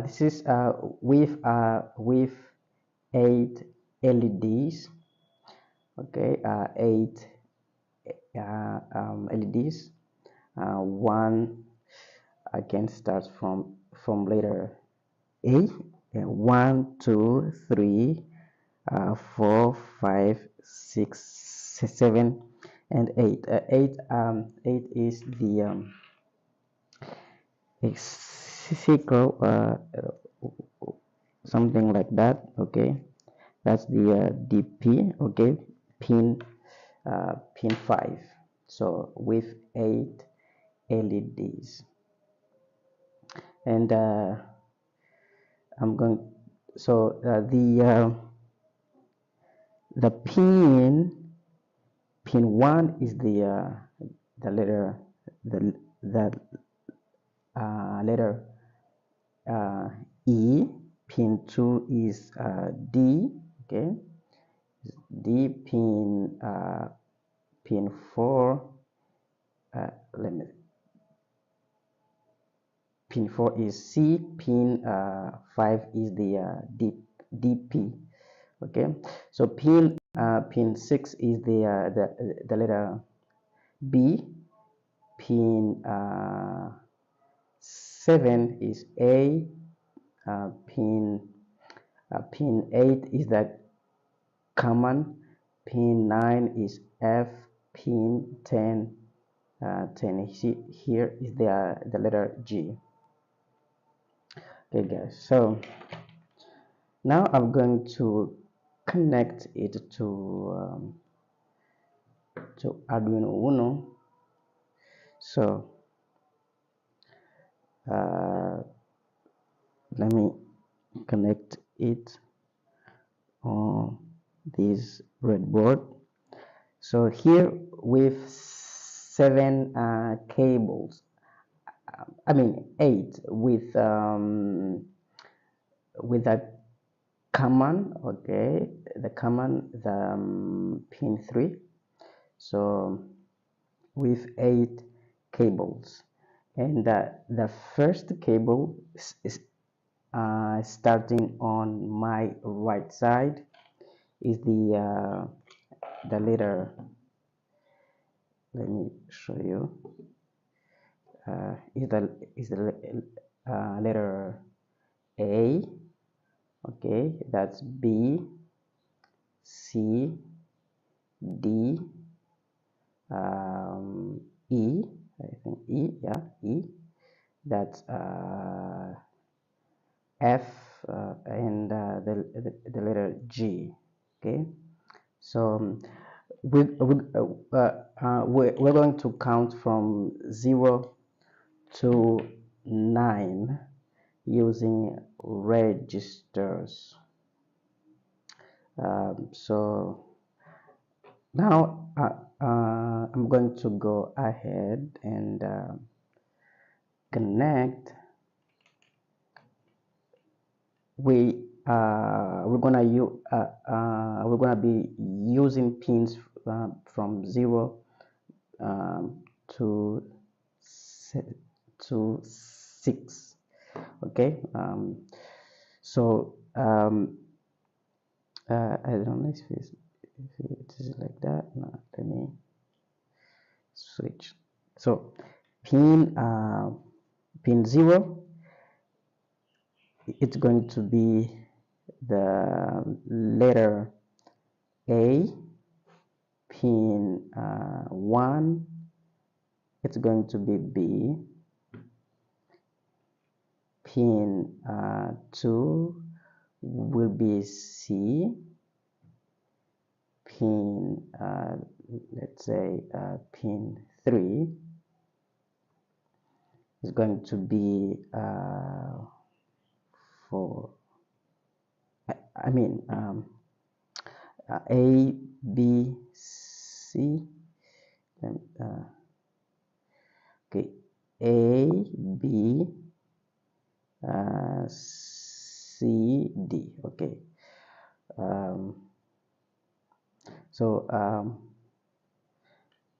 this is with 8 LEDs. Okay, 8 LEDs. One again starts from letter A. 1, 2, 3, 4, 5, 6, 7, and 8. 8 is the circle, something like that. Okay, that's the DP. Okay, pin 5. So with 8 LEDs, and I'm going. So the pin 1 is the letter letter E. Pin 2 is D. Okay, D. Pin 4. Let me. Pin 4 is C. Pin 5 is the DP. Okay, so pin 6 is the letter B. Pin 7 is A. Pin 8 is the common. Pin 9 is F. Pin 10 here is the letter G. Okay guys, so now I'm going to connect it to Arduino Uno. So let me connect it on this breadboard. So here with 7 cables, I mean 8 with a common. Okay, the common, the pin 3. So with 8 cables, and the first cable is starting on my right side is the letter. Let me show you. Is the letter A. Okay, that's B, C, D, E. I think E. Yeah, E. That's F and the letter G. Okay, so we're going to count from 0 to 9 using registers. So now I'm going to go ahead and connect. We're gonna be using pins from 0 to 6. Okay, so I don't know if it is like that. No, let me switch. So pin 0, it's going to be the letter A. Pin 1, it's going to be B. Pin 2 will be C. Pin let's say pin 3 is going to be for A, B, C. Okay, A, B, C, D. Okay. So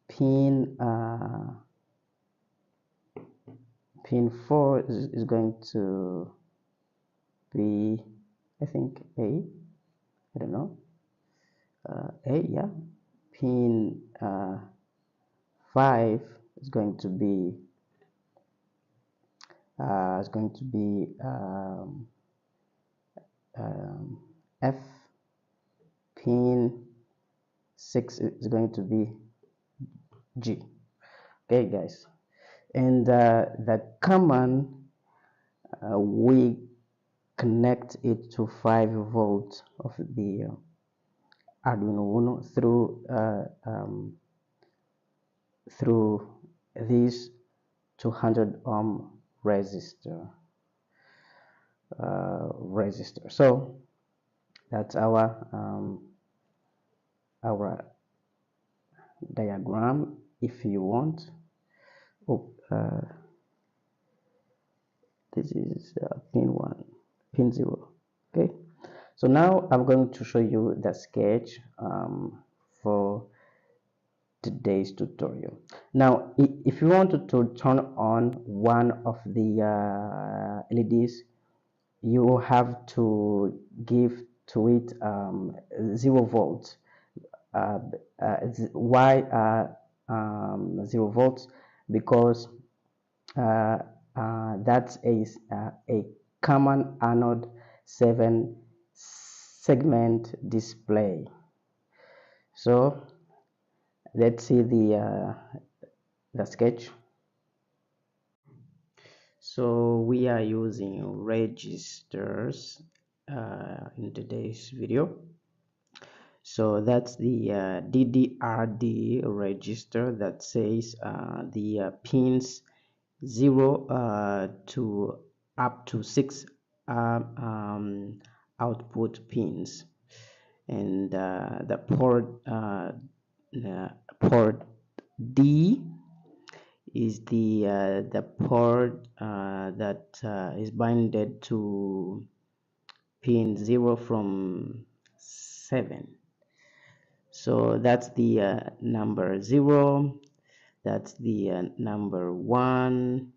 pin 4 is going to be, I think, A. I don't know. A, yeah. Pin 5 is going to be F. Pin 6 is going to be G. Okay, guys. And the common, we connect it to 5 volts of the Arduino Uno through this 200 ohm resistor. So that's our diagram. If you want, this is pin 1, pin 0. Okay, so now I'm going to show you the sketch for today's tutorial. Now if you want to turn on one of the LEDs, you have to give to it 0 volts. Why 0 volts? Because that's a common anode 7 segment display. So let's see the sketch. So we are using registers in today's video. So that's the DDRD register that says the pins 0 to up to 6 output pins, and the port D is the port that is binded to pin 0 from 7. So that's the number 0, that's the number 1,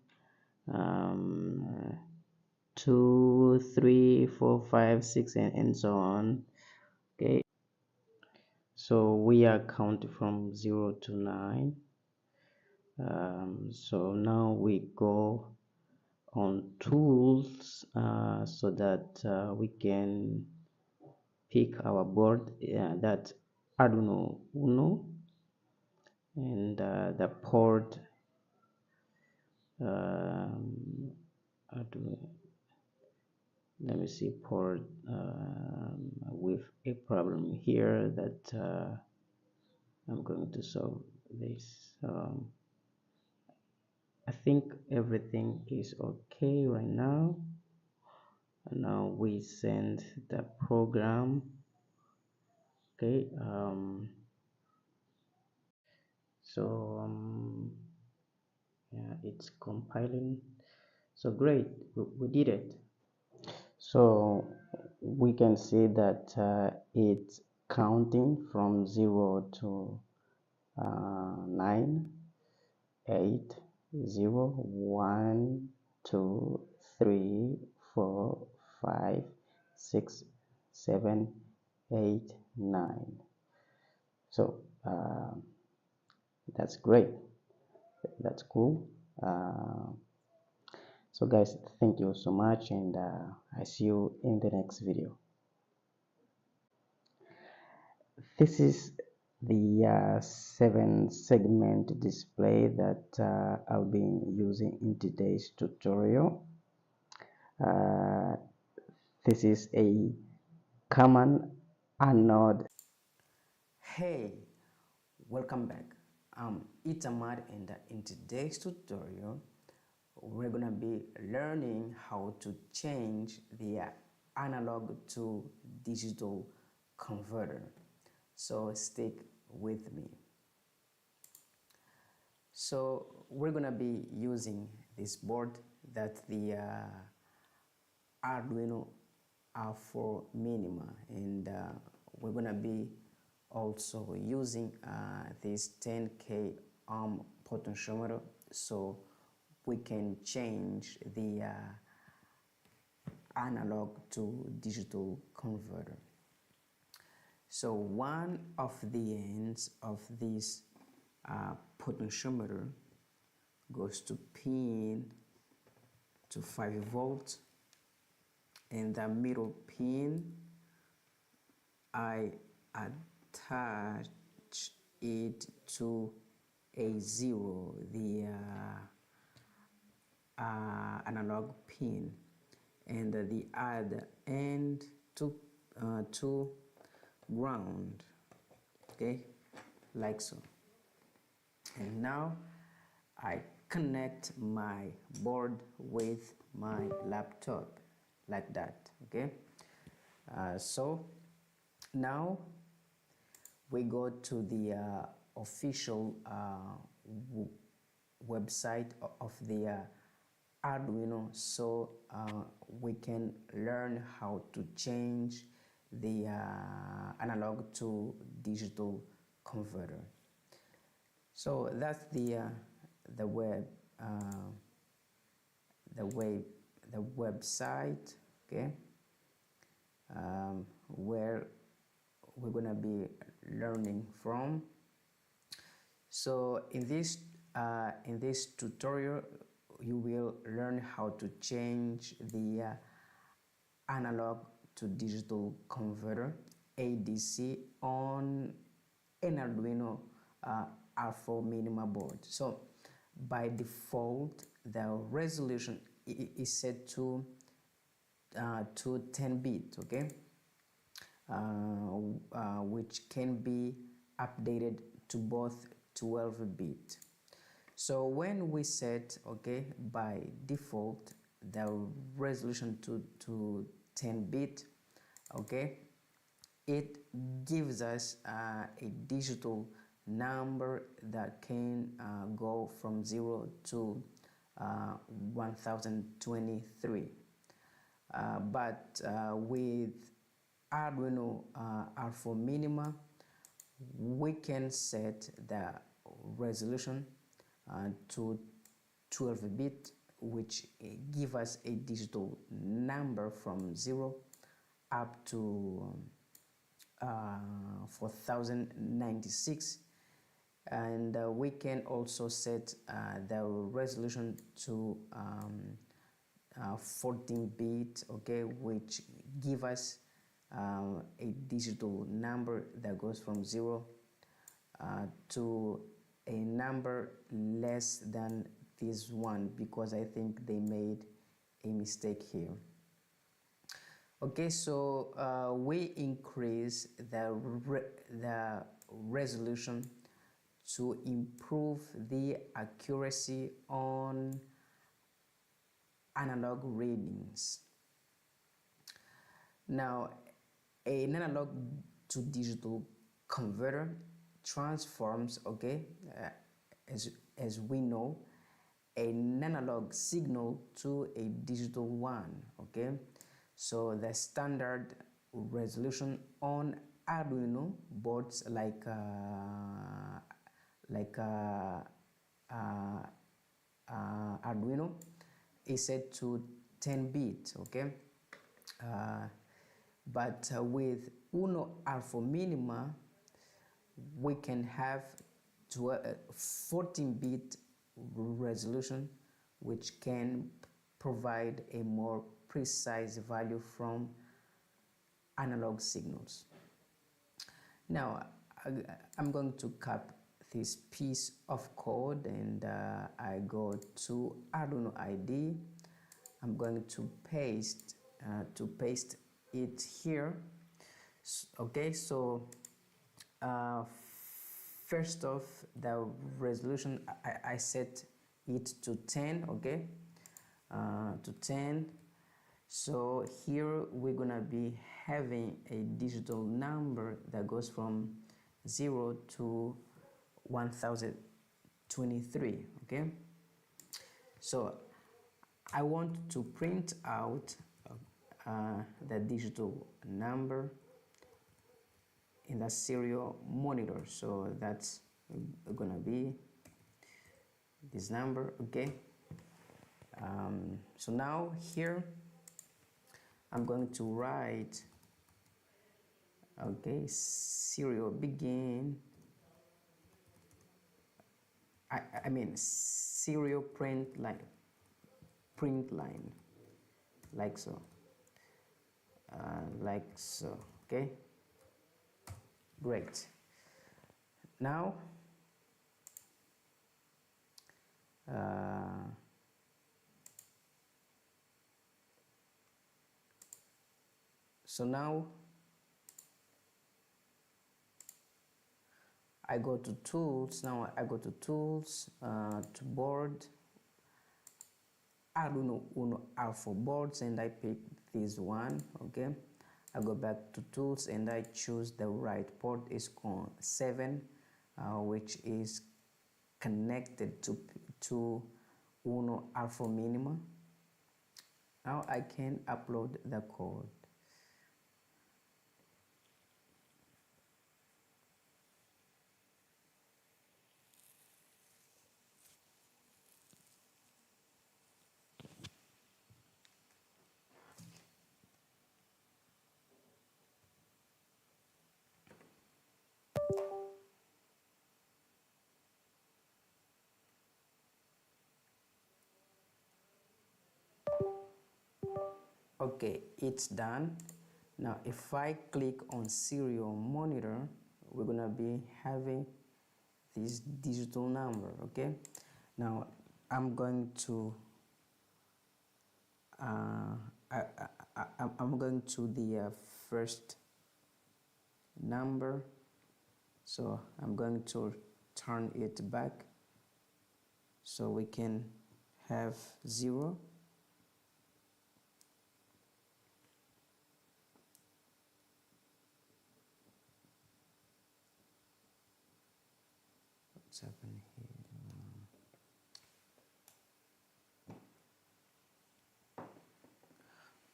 2, 3, 4, 5, 6, and so on. Okay, so we are counting from 0 to 9. So now we go on tools so that we can pick our board, that Arduino Uno, and the port let me see, port with a problem here that I'm going to solve this. I think everything is okay right now. And now we send the program. Okay, so yeah, it's compiling. So great, we did it. So we can see that it's counting from 0 to 9, 8, 0, 1, 2, 3, 4, 5, 6, 7, 8, 9. So that's great, that's cool. So guys, thank you so much, and I see you in the next video. This is the 7 segment display that I'll be using in today's tutorial. This is a common anode. Hey, welcome back. I'm Itamar, and in today's tutorial we're gonna be learning how to change the analog to digital converter. So stick with me. So we're gonna be using this board that the Arduino R4 Minima, and we're gonna be also using this 10K potentiometer, so we can change the analog to digital converter. So one of the ends of this potentiometer goes to pin to 5 volts, and the middle pin I attach it to a 0, the analog pin, and the other end to ground, okay, like so. And now I connect my board with my laptop like that, okay. So now we go to the official website of the Arduino, so we can learn how to change the analog to digital converter. So that's the website, okay, where we're gonna be learning from. So in this tutorial, you will learn how to change the analog to digital converter ADC on an Arduino R4 Minima board. So by default, the resolution is set to 10-bit, okay, which can be updated to both 12-bit. So when we set, okay, by default the resolution to 10-bit, okay, it gives us a digital number that can go from 0 to 1023. But with Arduino R4 Minima, we can set the resolution to 12-bit, which give us a digital number from 0 up to 4096, and we can also set the resolution to 14-bit, okay, which give us a digital number that goes from 0 to a number less than this one, because I think they made a mistake here. Okay, so we increase the resolution to improve the accuracy on analog readings. Now, an analog to digital converter transforms, okay, as we know, an analog signal to a digital one, okay. So the standard resolution on Arduino boards like Arduino is set to 10-bit, okay. But with Uno R4 Minima, we can have 14-bit resolution, which can provide a more precise value from analog signals. Now I'm going to copy this piece of code, and I go to Arduino IDE. I'm going to paste it here. Okay, so first off, the resolution I set it to 10, okay, to 10. So here we're gonna be having a digital number that goes from 0 to 1023, 23. Okay, so I want to print out the digital number in the serial monitor, so that's gonna be this number. Okay, so now here I'm going to write, okay, serial begin, I mean serial print line, like so, okay, great. Now so now I go to tools. Now I go to tools, to board, Arduino Uno R4 boards, and I pick this one. Okay, I go back to tools and I choose the right port. Is on 7, which is connected to Uno R4 minima. Now I can upload the code. Okay, it's done. Now if I click on serial monitor, we're gonna be having this digital number. Okay, now I'm going to I'm going to the first number, so I'm going to turn it back so we can have 0. What's happening here?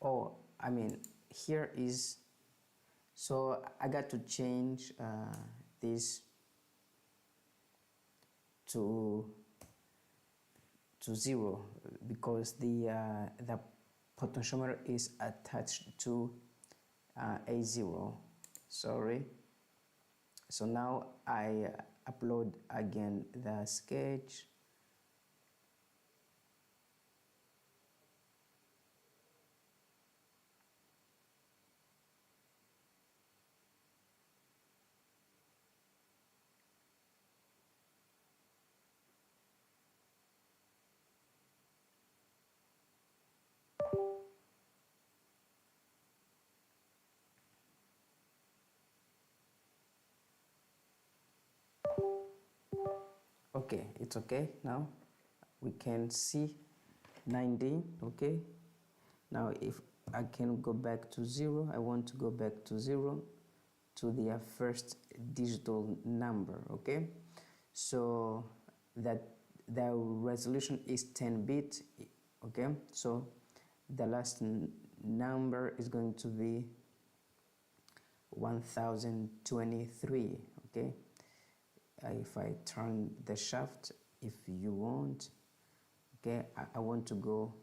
Oh, I mean, here is, so I got to change this to 0 because the potentiometer is attached to A0. Sorry. So now I upload again the sketch. Okay, it's okay. Now we can see 19. Okay, now if I can go back to 0, I want to go back to 0 to the first digital number. Okay, so that the resolution is 10-bit. Okay, so the last number is going to be 1023. Okay, if I turn the shaft, if you want, okay, I want to go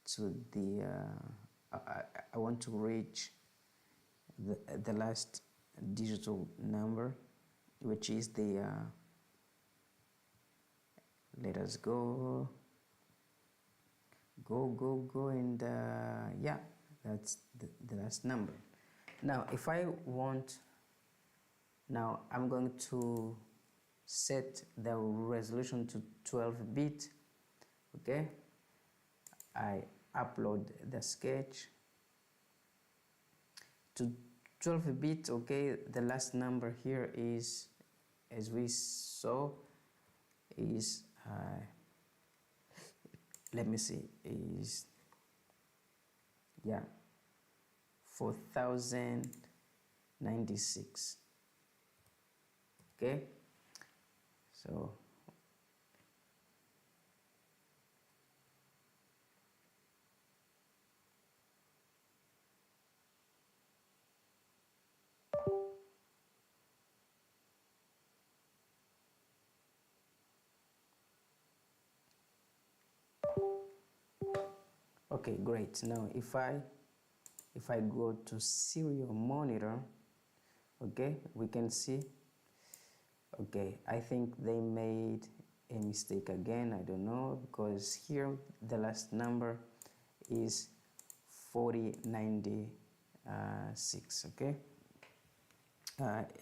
to the I want to reach the last digital number, which is the let us go, and yeah, that's the last number. Now if I want, now I'm going to set the resolution to 12-bit. Okay, I upload the sketch to 12-bit. Okay, the last number here is, as we saw, is let me see, is, yeah, 4096. Okay, so Okay, great. Now if I go to serial monitor, okay, we can see, okay, I think they made a mistake again. I don't know, because here the last number is 4096. Okay,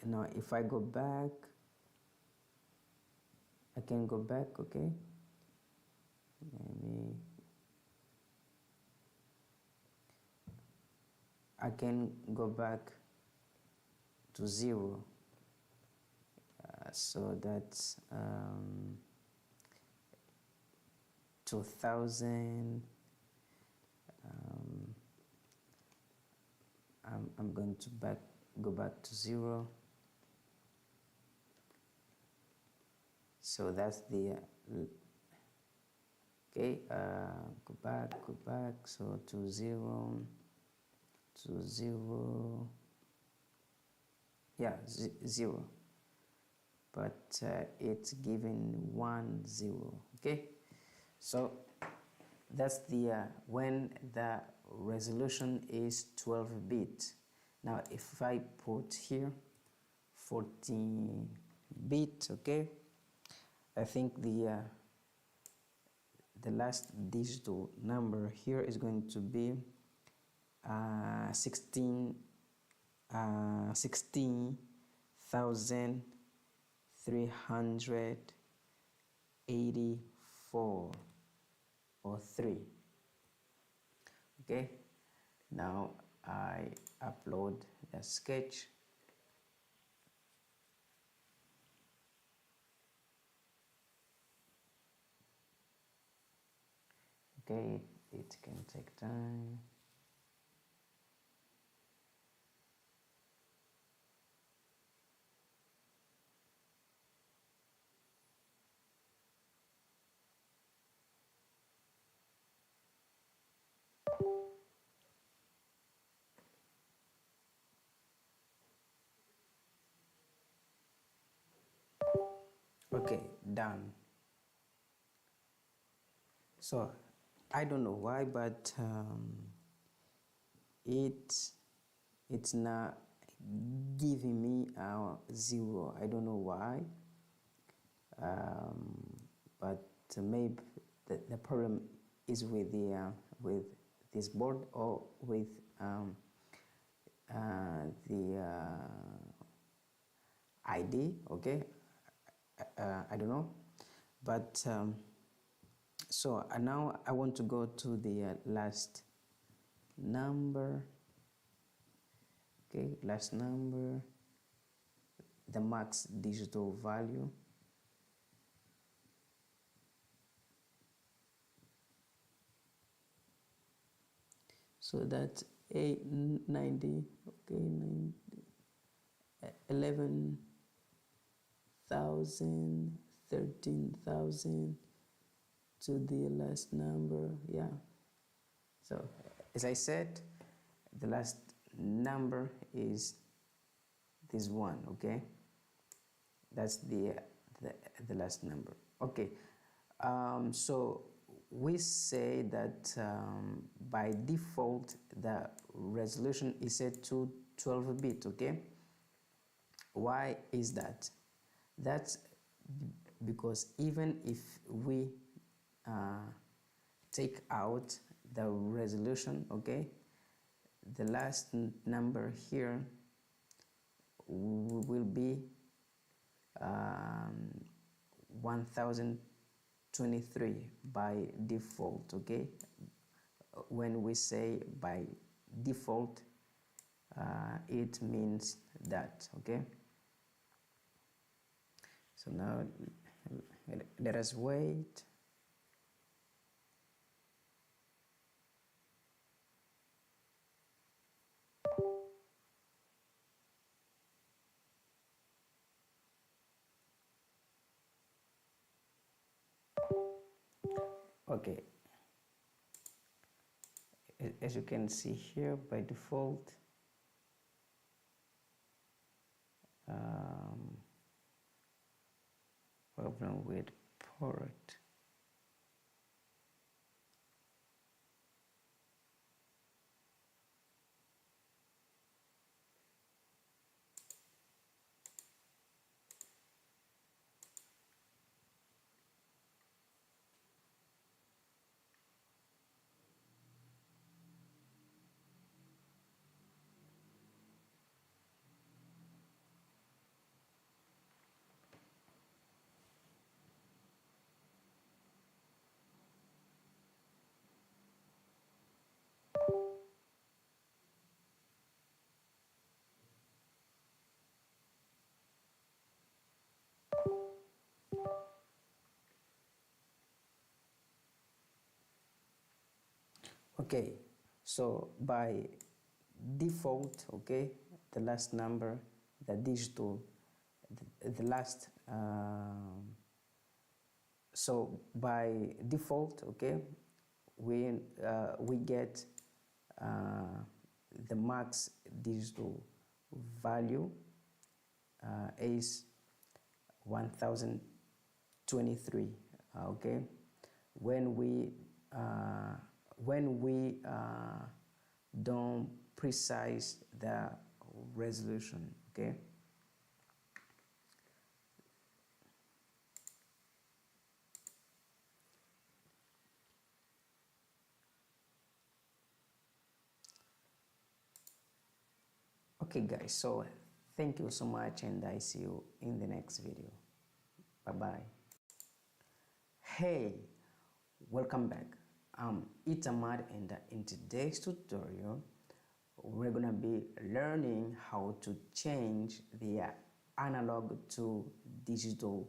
now if I go back, I can go back. Okay, maybe I can go back to 0. So that's 2000. I'm going to go back to 0. So that's the okay, go back, so to 0, yeah, 0, but it's given 1 0. Okay, so that's the when the resolution is 12-bit. Now if I put here 14-bit, okay, I think the last digital number here is going to be 16,384 or 3. Okay, now I upload the sketch. Okay, it can take time. Okay, done. So I don't know why, but it's not giving me a 0. I don't know why, but maybe the problem is with the with this board or with the ID. Okay, I don't know, but so now I want to go to the last number. Okay, last number, the max digital value. So that's 890. Okay, 11,000, 13,000 to the last number. Yeah, so as I said, the last number is this one. Okay, that's the last number. Okay, so we say that by default the resolution is set to 12-bit. Okay, why is that? That's because even if we take out the resolution, okay, the last number here will be 1023 by default. Okay, when we say by default, it means that. Okay, so now let us wait. Okay, as you can see here, by default problem with port. Okay, so by default, okay, the last number, the digital, the last so by default, okay, we get the max digital value is 1023. Okay, when we uh, don't precise the resolution, okay. Okay guys, so thank you so much and I see you in the next video. Bye bye. Hey, welcome back. I'm Itamar and in today's tutorial we're gonna be learning how to change the analog to digital